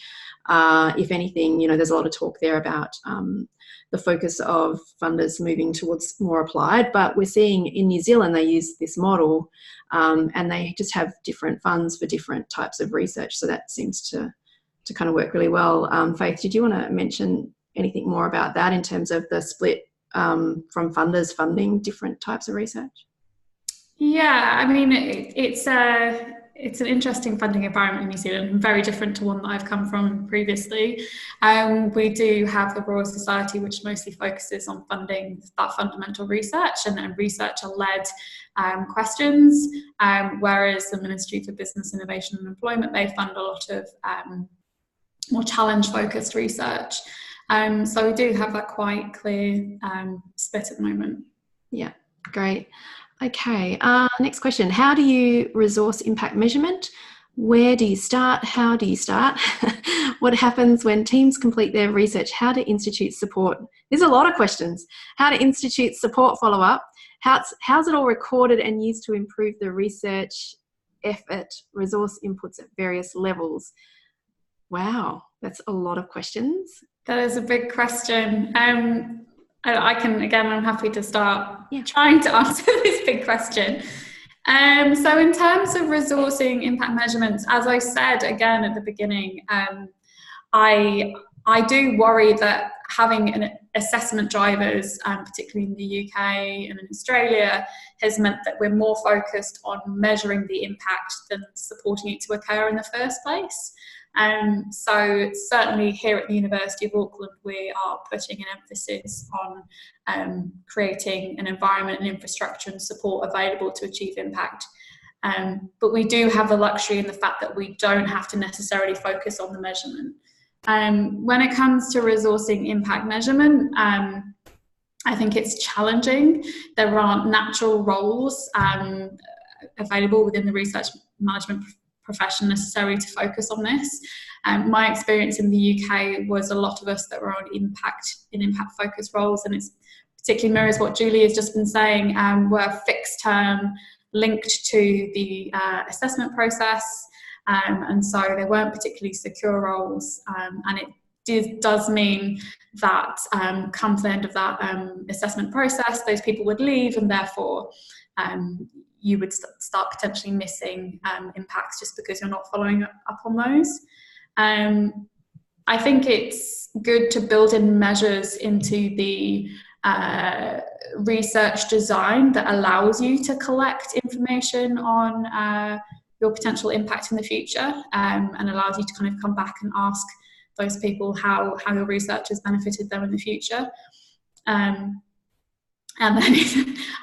if anything, there's a lot of talk there about the focus of funders moving towards more applied, but we're seeing in New Zealand they use this model and they just have different funds for different types of research. So that seems to kind of work really well. Faith, did you want to mention anything more about that in terms of the split from funders funding different types of research? Yeah, I mean, it's an interesting funding environment in New Zealand, very different to one that I've come from previously. We do have the Royal Society, which mostly focuses on funding that fundamental research and researcher-led questions, whereas the Ministry for Business, Innovation and Employment, they fund a lot of more challenge-focused research. So we do have that quite clear split at the moment. Yeah, great. Okay, next question. How do you resource impact measurement? Where do you start? How do you start? What happens when teams complete their research? How do institutes support? There's a lot of questions. How do institutes support follow-up? How's it all recorded and used to improve the research effort, resource inputs at various levels? Wow, that's a lot of questions. That is a big question. I'm happy to start trying to answer this big question. So in terms of resourcing impact measurements, as I said again at the beginning, I do worry that having an assessment drivers, particularly in the UK and in Australia, has meant that we're more focused on measuring the impact than supporting it to occur in the first place. So certainly here at the University of Auckland, we are putting an emphasis on creating an environment and infrastructure and support available to achieve impact. But we do have the luxury in the fact that we don't have to necessarily focus on the measurement. When it comes to resourcing impact measurement, I think it's challenging. There aren't natural roles available within the research management profession necessary to focus on this. My experience in the UK was a lot of us that were on impact focused roles, and it's particularly mirrors what Julie has just been saying, were fixed term, linked to the assessment process, and so they weren't particularly secure roles, and it does mean that come to the end of that assessment process, those people would leave, and therefore you would start potentially missing impacts just because you're not following up on those. I think it's good to build in measures into the research design that allows you to collect information on your potential impact in the future, and allows you to kind of come back and ask those people how your research has benefited them in the future. And then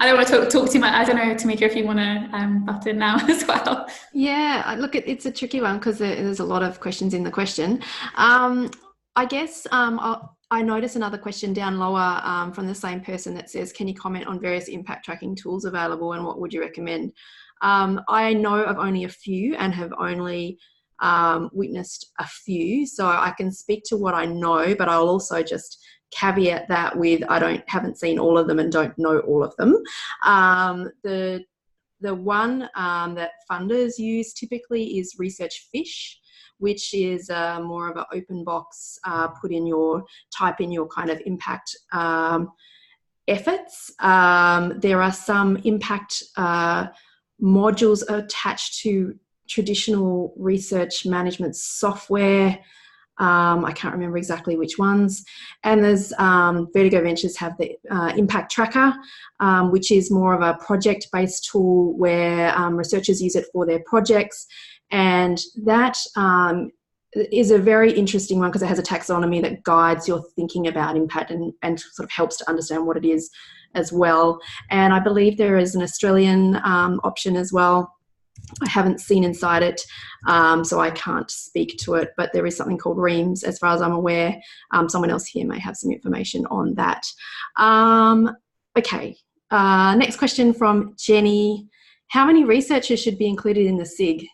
I don't want to talk too much. I don't know, Tamika, if you want to butt in now as well. Yeah, look, it's a tricky one because there's a lot of questions in the question. I guess I notice another question down lower from the same person that says, can you comment on various impact tracking tools available and what would you recommend? I know of only a few and have only witnessed a few, so I can speak to what I know, but I'll also just caveat that with haven't seen all of them and don't know all of them. The one that funders use typically is Research Fish, which is more of an open box, type in your kind of impact efforts. There are some impact modules attached to traditional research management software. I can't remember exactly which ones. And there's Vertigo Ventures have the Impact Tracker, which is more of a project-based tool where researchers use it for their projects. And that is a very interesting one because it has a taxonomy that guides your thinking about impact and sort of helps to understand what it is as well. And I believe there is an Australian option as well I haven't seen inside it, so I can't speak to it, but there is something called REAMS, as far as I'm aware. Someone else here may have some information on that. Okay, next question from Jenny. How many researchers should be included in the SIG?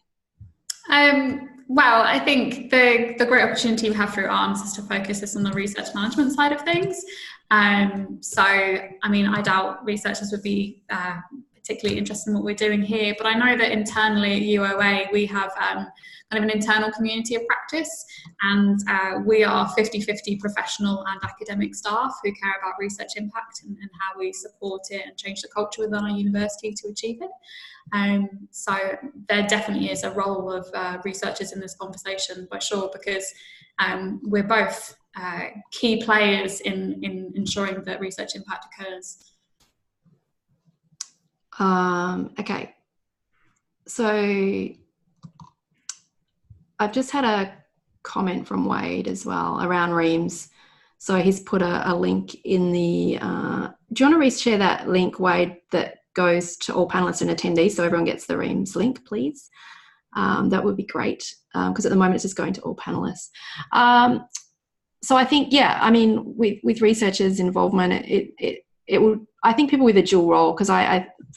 Well, I think the great opportunity we have through ARMS is to focus this on the research management side of things. So, I mean, I doubt researchers would be particularly interested in what we're doing here, but I know that internally at UOA we have kind of an internal community of practice, and we are 50-50 professional and academic staff who care about research impact and how we support it and change the culture within our university to achieve it. So there definitely is a role of researchers in this conversation, for sure, because we're both key players in ensuring that research impact occurs. Okay, so I've just had a comment from Wade as well around REAMS. So he's put a link in the, do you want to reshare that link, Wade, that goes to all panelists and attendees so everyone gets the REAMS link, please? That would be great, because at the moment it's just going to all panelists. So I think, yeah, I mean, with researchers' involvement, it would, I think people with a dual role, because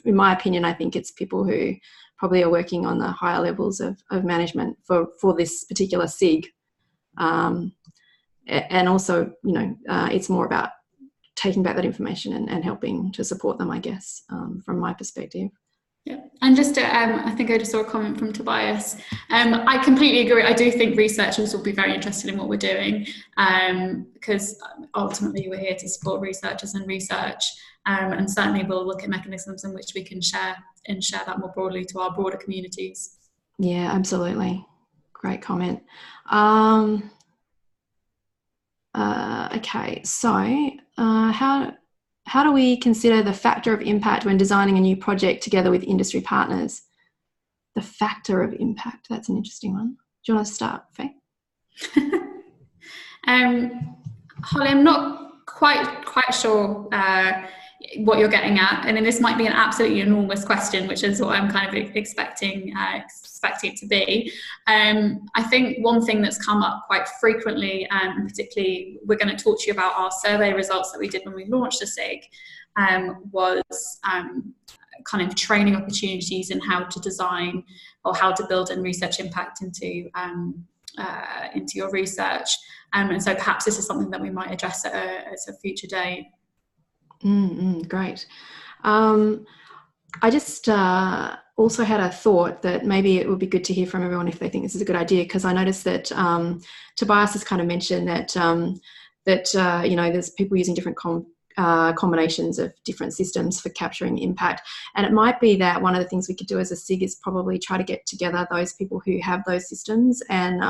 in my opinion, I think it's people who probably are working on the higher levels of management for this particular SIG. And also, you know, it's more about taking back that information and helping to support them, I guess, from my perspective. Yeah, and just to, I think I just saw a comment from Tobias. I completely agree. I do think researchers will be very interested in what we're doing, because ultimately we're here to support researchers and research, and certainly we'll look at mechanisms in which we can share that more broadly to our broader communities. Yeah, absolutely. Great comment. Okay, so how do we consider the factor of impact when designing a new project together with industry partners? The factor of impact, that's an interesting one. Do you want to start, Faith? Holly, I'm not quite sure what you're getting at, and then this might be an absolutely enormous question, which is what I'm kind of expecting it to be. I think one thing that's come up quite frequently, and particularly we're going to talk to you about our survey results that we did when we launched the SIG, was kind of training opportunities in how to design or how to build in research impact into your research. And so perhaps this is something that we might address at a future date. Great. I just also had a thought that maybe it would be good to hear from everyone if they think this is a good idea, because I noticed that Tobias has kind of mentioned that you know, there's people using different combinations of different systems for capturing impact, and it might be that one of the things we could do as a SIG is probably try to get together those people who have those systems and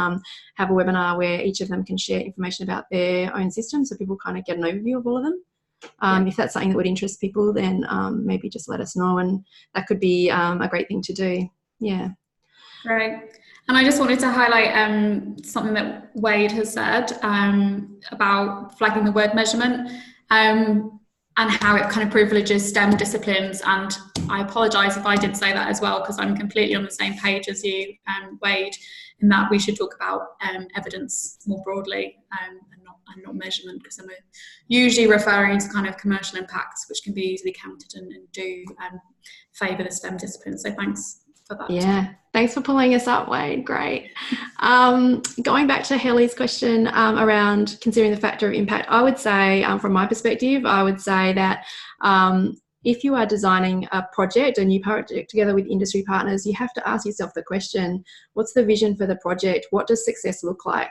have a webinar where each of them can share information about their own system, so people kind of get an overview of all of them. If that's something that would interest people, then maybe just let us know, and that could be a great thing to do. Yeah. Right. And I just wanted to highlight something that Wade has said about flagging the word measurement and how it kind of privileges STEM disciplines. And I apologise if I didn't say that as well, because I'm completely on the same page as you, Wade, in that we should talk about evidence more broadly and not measurement, because I'm usually referring to kind of commercial impacts, which can be easily counted and do favour the STEM disciplines. So thanks for that. Yeah, thanks for pulling us up, Wade. Great. Going back to Helly's question around considering the factor of impact, I would say, from my perspective, I would say that if you are designing a project, a new project together with industry partners, you have to ask yourself the question, what's the vision for the project? What does success look like?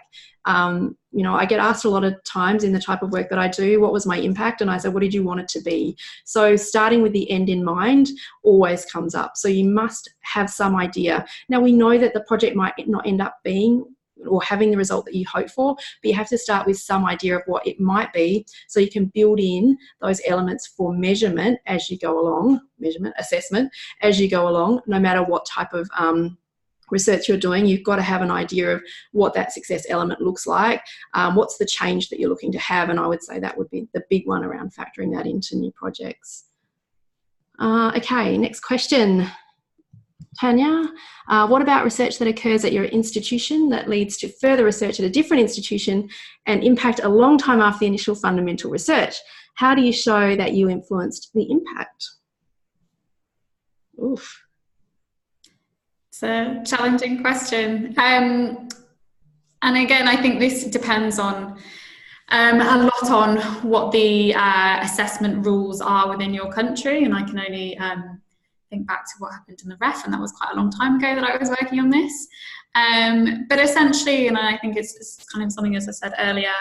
You know, I get asked a lot of times in the type of work that I do, what was my impact? And I say, what did you want it to be? So starting with the end in mind always comes up. So you must have some idea. Now, we know that the project might not end up being or having the result that you hope for, but you have to start with some idea of what it might be, so you can build in those elements for measurement as you go along, measurement, assessment, as you go along. No matter what type of research you're doing, you've got to have an idea of what that success element looks like, what's the change that you're looking to have, and I would say that would be the big one around factoring that into new projects. Okay, next question. Tanya, what about research that occurs at your institution that leads to further research at a different institution and impact a long time after the initial fundamental research? How do you show that you influenced the impact? Oof. It's a challenging question. And again, I think this depends on a lot on what the assessment rules are within your country. And I can only think back to what happened in the ref, and that was quite a long time ago that I was working on this. But essentially, and I think it's kind of something, as I said earlier,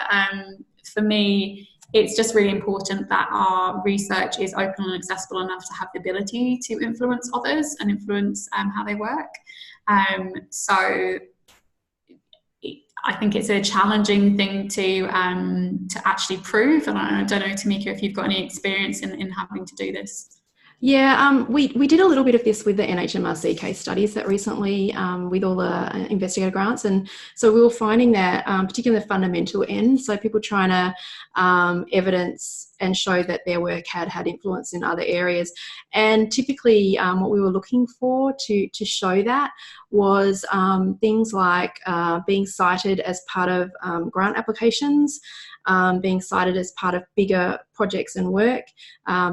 for me, it's just really important that our research is open and accessible enough to have the ability to influence others and influence how they work. So I think it's a challenging thing to actually prove, and I don't know, Tamika, if you've got any experience in having to do this. Yeah, we did a little bit of this with the NHMRC case studies that recently with all the investigator grants, and so we were finding that particularly the fundamental end, so people trying to evidence and show that their work had influence in other areas, and typically what we were looking for to show that was things like being cited as part of grant applications, being cited as part of bigger projects and work,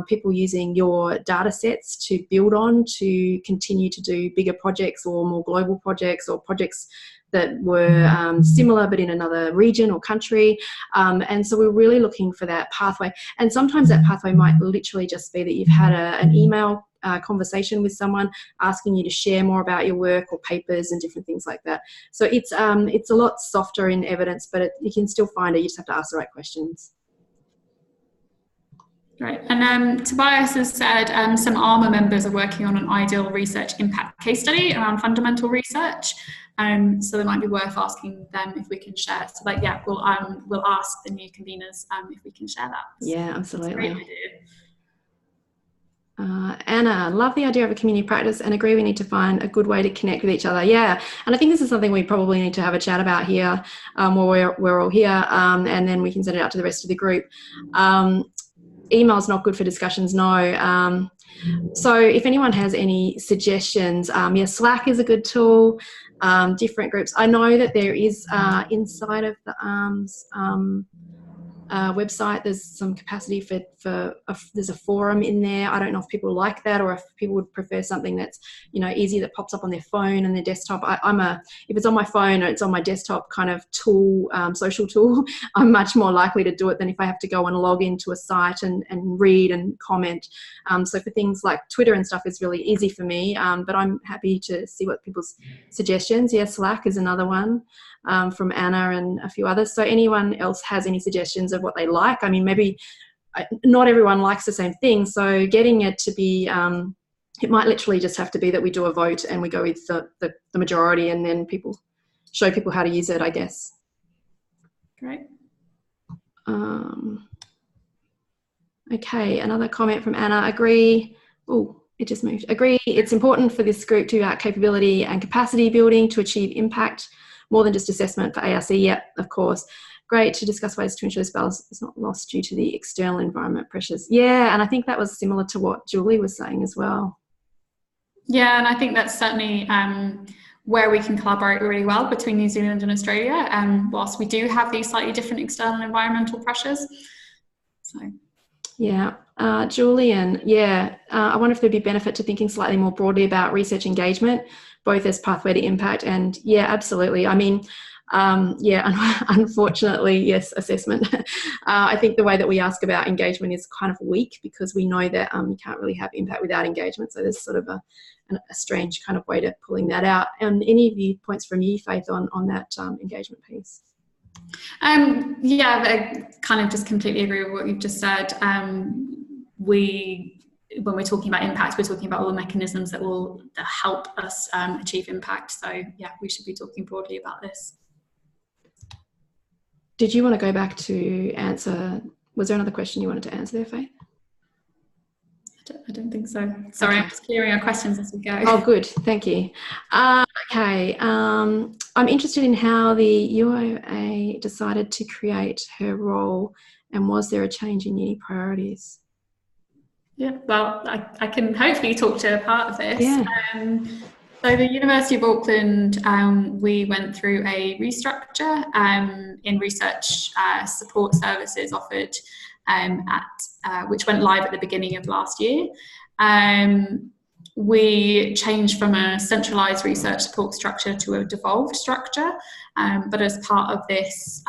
people using your data sets to build on to continue to do bigger projects or more global projects or projects that were similar but in another region or country. And so we're really looking for that pathway. And sometimes that pathway might literally just be that you've had an email conversation with someone asking you to share more about your work or papers and different things like that. So it's a lot softer in evidence, but you can still find it. You just have to ask the right questions. Right, and Tobias has said some ARMA members are working on an ideal research impact case study around fundamental research. So it might be worth asking them if we can share. So like, yeah, we'll ask the new conveners if we can share that. Yeah, absolutely. That's a great idea. Anna, love the idea of a community practice and agree we need to find a good way to connect with each other. Yeah, and I think this is something we probably need to have a chat about here while we're all here, and then we can send it out to the rest of the group. Email's not good for discussions, no. So if anyone has any suggestions, yeah, Slack is a good tool, different groups. I know that there is inside of the ARMS website, there's some capacity for there's a forum in there. I don't know if people like that or if people would prefer something that's, you know, easy, that pops up on their phone and their desktop. If it's on my phone or it's on my desktop kind of tool, social tool, I'm much more likely to do it than if I have to go and log into a site and read and comment. So for things like Twitter and stuff is really easy for me, but I'm happy to see what people's suggestions. Yeah, Slack is another one. From Anna and a few others. So anyone else has any suggestions of what they like? I mean, maybe not everyone likes the same thing, so getting it to be, it might literally just have to be that we do a vote and we go with the majority, and then people show people how to use it, I guess. Great. Okay, another comment from Anna. Agree. Oh, it just moved. Agree, it's important for this group to about capability and capacity building to achieve impact more than just assessment for ARC. Yep, of course. Great to discuss ways to ensure this balance is not lost due to the external environment pressures. Yeah, and I think that was similar to what Julie was saying as well. Yeah, and I think that's certainly where we can collaborate really well between New Zealand and Australia, whilst we do have these slightly different external environmental pressures. So. Yeah. Julian, yeah, I wonder if there'd be benefit to thinking slightly more broadly about research engagement, both as pathway to impact and, yeah, absolutely. I mean, yeah, unfortunately, yes, assessment. I think the way that we ask about engagement is kind of weak because we know that you can't really have impact without engagement. So there's sort of a strange kind of way to pulling that out. And any viewpoints from you, Faith, on that engagement piece? Yeah, I kind of just completely agree with what you've just said. When we're talking about impact, we're talking about all the mechanisms that will help us achieve impact. So yeah, we should be talking broadly about this. Did you want to go back to answer, was there another question you wanted to answer there, Faith? I don't think so. Sorry, okay. I'm just clearing our questions as we go. Oh, good. Thank you. Okay. I'm interested in how the UOA decided to create her role, and was there a change in uni priorities? Yeah, well, I can hopefully talk to a part of this. Yeah. So the University of Auckland, we went through a restructure in research support services offered which went live at the beginning of last year. We changed from a centralised research support structure to a devolved structure, but as part of this,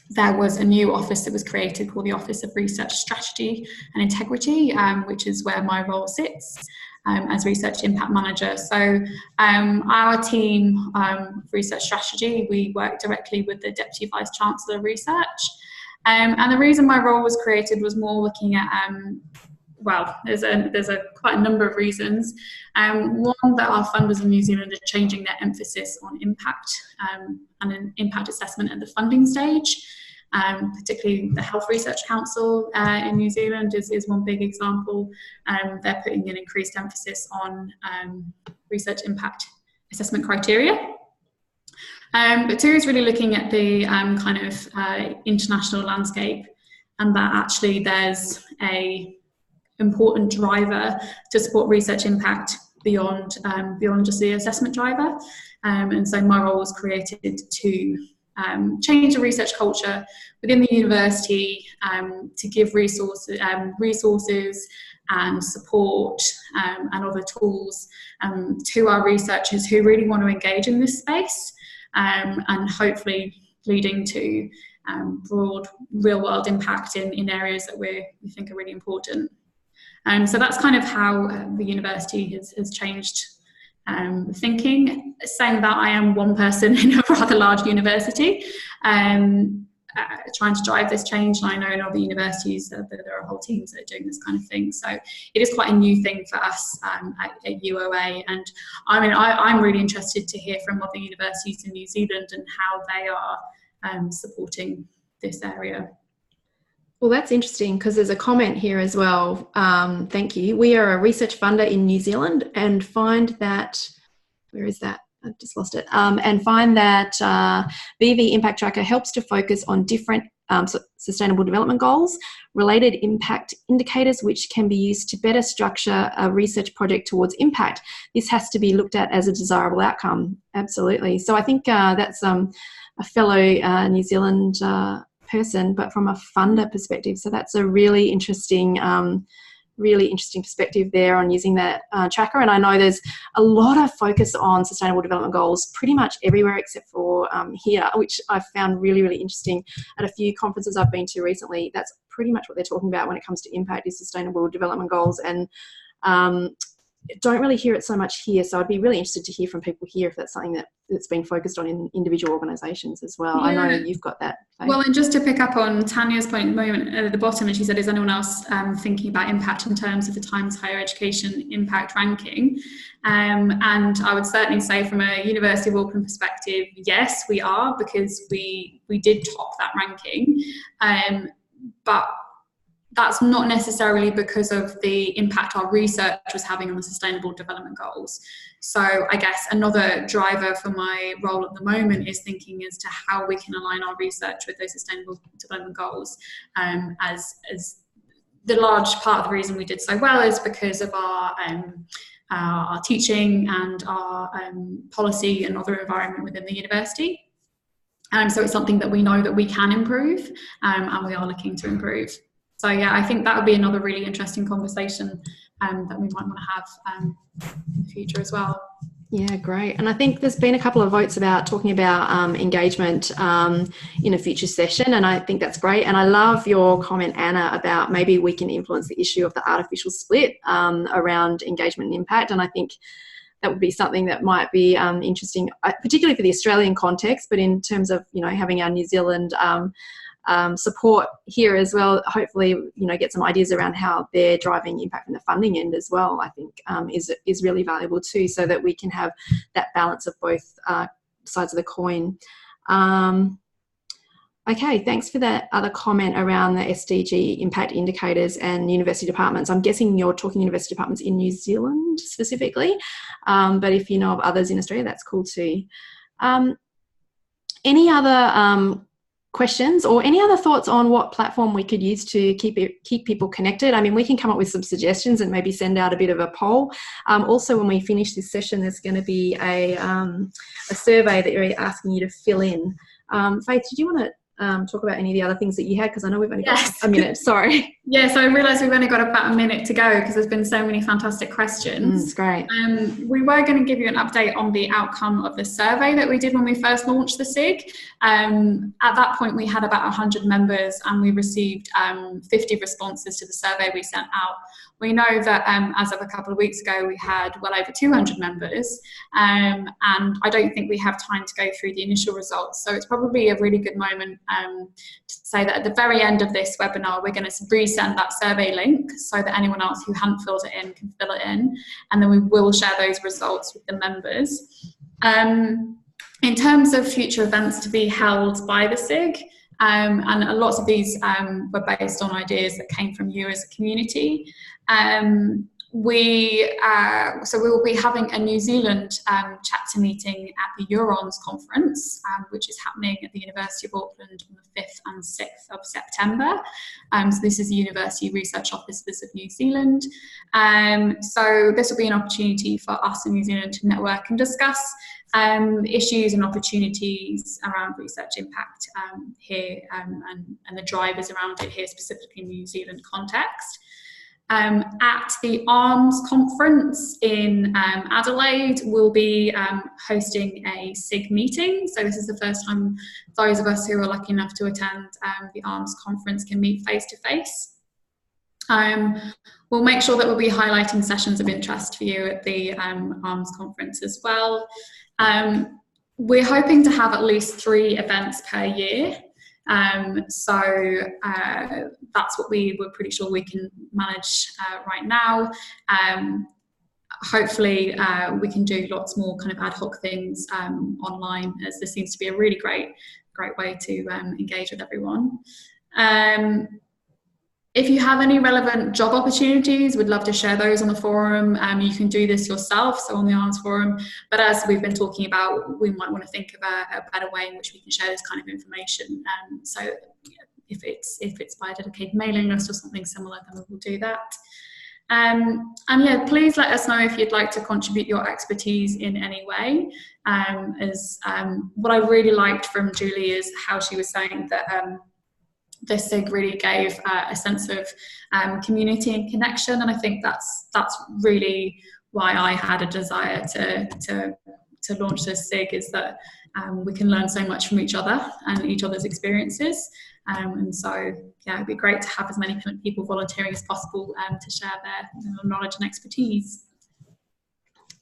there was a new office that was created called the Office of Research Strategy and Integrity, which is where my role sits as Research Impact Manager. So our team, Research Strategy, we work directly with the Deputy Vice Chancellor of Research. And the reason my role was created was more looking at, well, there's quite a number of reasons. One, that our funders in New Zealand are changing their emphasis on impact and an impact assessment at the funding stage. Particularly the Health Research Council in New Zealand is one big example. They're putting an increased emphasis on research impact assessment criteria. But two is really looking at the kind of international landscape, and that actually there's a important driver to support research impact beyond just the assessment driver. And so my role was created to change the research culture within the university, to give resources and support and other tools to our researchers who really want to engage in this space, and hopefully leading to broad real-world impact in areas that we think are really important. So that's kind of how the university has changed thinking. Saying that, I am one person in a rather large university trying to drive this change, and I know in other universities that there are whole teams that are doing this kind of thing. So it is quite a new thing for us at UOA, and I mean I'm really interested to hear from other universities in New Zealand and how they are supporting this area. Well, that's interesting, because there's a comment here as well. Thank you. We are a research funder in New Zealand and find that, where is that? I've just lost it. And find that VV Impact Tracker helps to focus on different sustainable development goals, related impact indicators, which can be used to better structure a research project towards impact. This has to be looked at as a desirable outcome. Absolutely. So I think that's a fellow New Zealand person, but from a funder perspective. So that's a really interesting perspective there on using that tracker. And I know there's a lot of focus on sustainable development goals pretty much everywhere except for here, which I've found really, really interesting. At a few conferences I've been to recently, that's pretty much what they're talking about when it comes to impact, is sustainable development goals. And don't really hear it so much here. So I'd be really interested to hear from people here if that's something that's been focused on in individual organisations as well. Yeah. I know you've got that. Faith. Well, and just to pick up on Tanya's point at the moment at the bottom, and she said, is anyone else thinking about impact in terms of the Times Higher Education impact ranking? And I would certainly say from a University of Auckland perspective, yes, we are, because we did top that ranking. But that's not necessarily because of the impact our research was having on the Sustainable Development Goals. So I guess another driver for my role at the moment is thinking as to how we can align our research with those Sustainable Development Goals. As the large part of the reason we did so well is because of our teaching and our policy and other environment within the university. So it's something that we know that we can improve, and we are looking to improve. So yeah, I think that would be another really interesting conversation that we might want to have in the future as well. Yeah, great. And I think there's been a couple of votes about talking about engagement in a future session, and I think that's great. And I love your comment, Anna, about maybe we can influence the issue of the artificial split around engagement and impact. And I think that would be something that might be interesting, particularly for the Australian context, but in terms of, you know, having our New Zealand support here as well, hopefully, you know, get some ideas around how they're driving impact from the funding end as well, I think is really valuable too, so that we can have that balance of both sides of the coin. Okay, thanks for that other comment around the SDG impact indicators and university departments. I'm guessing you're talking university departments in New Zealand specifically, but if you know of others in Australia, that's cool too. Any other questions or any other thoughts on what platform we could use to keep people connected. I mean, we can come up with some suggestions and maybe send out a bit of a poll. Also, when we finish this session, there's going to be a survey that you're asking you to fill in. Faith, did you want to talk about any of the other things that you had? Because I know we've only got a minute. Sorry. Yes, I realised we've only got about a minute to go because there's been so many fantastic questions. It's great. We were going to give you an update on the outcome of the survey that we did when we first launched the SIG. At that point, we had about 100 members and we received 50 responses to the survey we sent out. We know that as of a couple of weeks ago, we had well over 200 members, and I don't think we have time to go through the initial results. So it's probably a really good moment to say that at the very end of this webinar, we're going to resend that survey link so that anyone else who hadn't filled it in can fill it in, and then we will share those results with the members. In terms of future events to be held by the SIG, and a lot of these were based on ideas that came from you as a community. So we will be having a New Zealand chapter meeting at the EURONS conference, which is happening at the University of Auckland on the 5th and 6th of September. So this is the University Research Offices of New Zealand. So this will be an opportunity for us in New Zealand to network and discuss issues and opportunities around research impact here and the drivers around it here, specifically in the New Zealand context. At the ARMS conference in Adelaide, we'll be hosting a SIG meeting. So this is the first time those of us who are lucky enough to attend the ARMS conference can meet face to face. We'll make sure that we'll be highlighting sessions of interest for you at the ARMS conference as well. We're hoping to have at least 3 events per year. So that's what we're pretty sure we can manage right now. Hopefully we can do lots more kind of ad hoc things online, as this seems to be a really great way to engage with everyone. If you have any relevant job opportunities, we'd love to share those on the forum. You can do this yourself, so on the ARMS forum. But as we've been talking about, we might want to think of a better way in which we can share this kind of information. So if it's by a dedicated mailing list or something similar, then we will do that. And yeah, please let us know if you'd like to contribute your expertise in any way. What I really liked from Julie is how she was saying that this SIG really gave a sense of community and connection, and I think that's really why I had a desire to launch this SIG, is that we can learn so much from each other and each other's experiences, and so yeah, it'd be great to have as many people volunteering as possible to share their knowledge and expertise.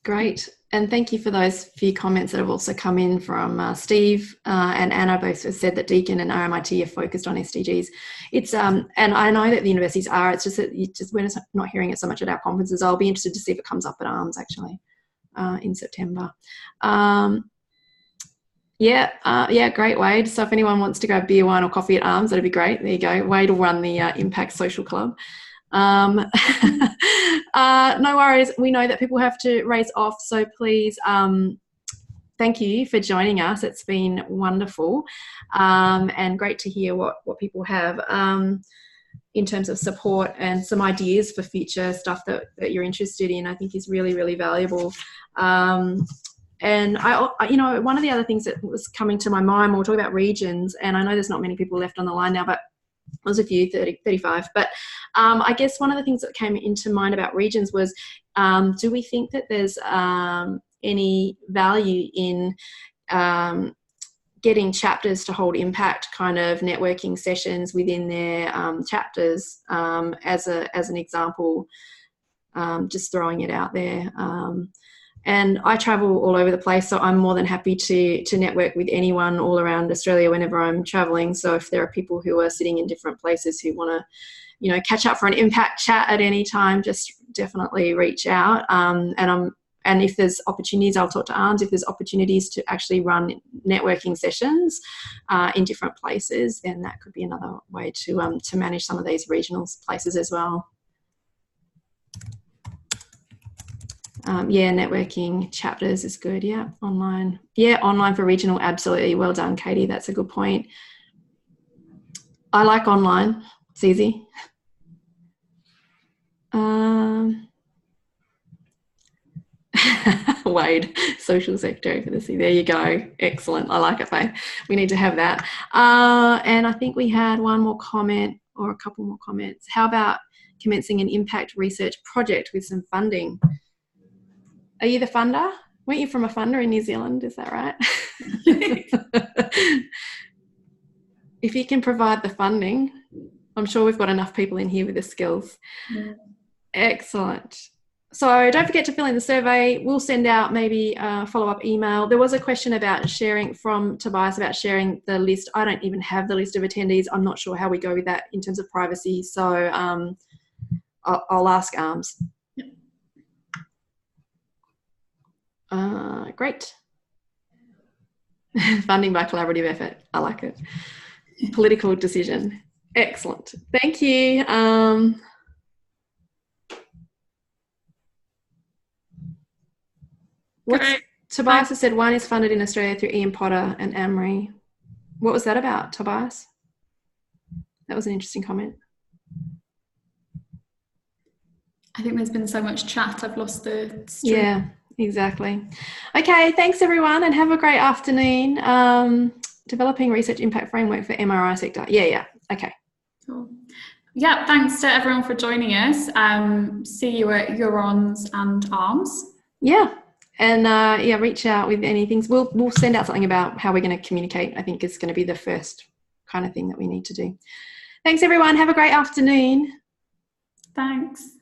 Great. And thank you for those few comments that have also come in from Steve and Anna. Both have said that Deakin and RMIT are focused on SDGs. It's and I know that the universities are. It's just that we're not hearing it so much at our conferences. I'll be interested to see if it comes up at ARMS actually in September. Yeah, great, Wade. So if anyone wants to go beer, wine, or coffee at ARMS, that'd be great. There you go. Wade will run the Impact Social Club. No worries. We know that people have to race off, so please thank you for joining us. It's been wonderful and great to hear what people have in terms of support and some ideas for future stuff that you're interested in. I think is really, really valuable. And one of the other things that was coming to my mind, we'll talk about regions, and I know there's not many people left on the line now, but there's a few, 35. But I guess one of the things that came into mind about regions was, do we think that there's any value in getting chapters to hold impact kind of networking sessions within their chapters, as an example, just throwing it out there. And I travel all over the place, so I'm more than happy to network with anyone all around Australia whenever I'm traveling. So if there are people who are sitting in different places who want to, catch up for an impact chat at any time, just definitely reach out. And if there's opportunities, I'll talk to ARMS. If there's opportunities to actually run networking sessions in different places, then that could be another way to manage some of these regional places as well. Networking chapters is good. Yeah, online. Yeah, online for regional. Absolutely. Well done, Katie. That's a good point. I like online. It's easy. Wade, social secretary for the C. There you go. Excellent. I like it, Faith. We need to have that. And I think we had one more comment or a couple more comments. How about commencing an impact research project with some funding? Are you the funder? Weren't you from a funder in New Zealand? Is that right? If you can provide the funding, I'm sure we've got enough people in here with the skills. Yeah. Excellent. So don't forget to fill in the survey. We'll send out maybe a follow-up email. There was a question about sharing from Tobias about sharing the list. I don't even have the list of attendees. I'm not sure how we go with that in terms of privacy. So I'll ask ARMS. Great. Funding by collaborative effort. I like it. Political decision. Excellent. Thank you. Tobias has said one is funded in Australia through Ian Potter and AMRI. What was that about, Tobias? That was an interesting comment. I think there's been so much chat, I've lost the stream. Yeah, exactly. Okay, thanks everyone and have a great afternoon. Developing research impact framework for MRI sector. Yeah, okay. Cool. Yeah, thanks to everyone for joining us. See you at Eurons and ARMS. Yeah. And reach out with anything. We'll send out something about how we're going to communicate. I think it's going to be the first kind of thing that we need to do. Thanks, everyone. Have a great afternoon. Thanks.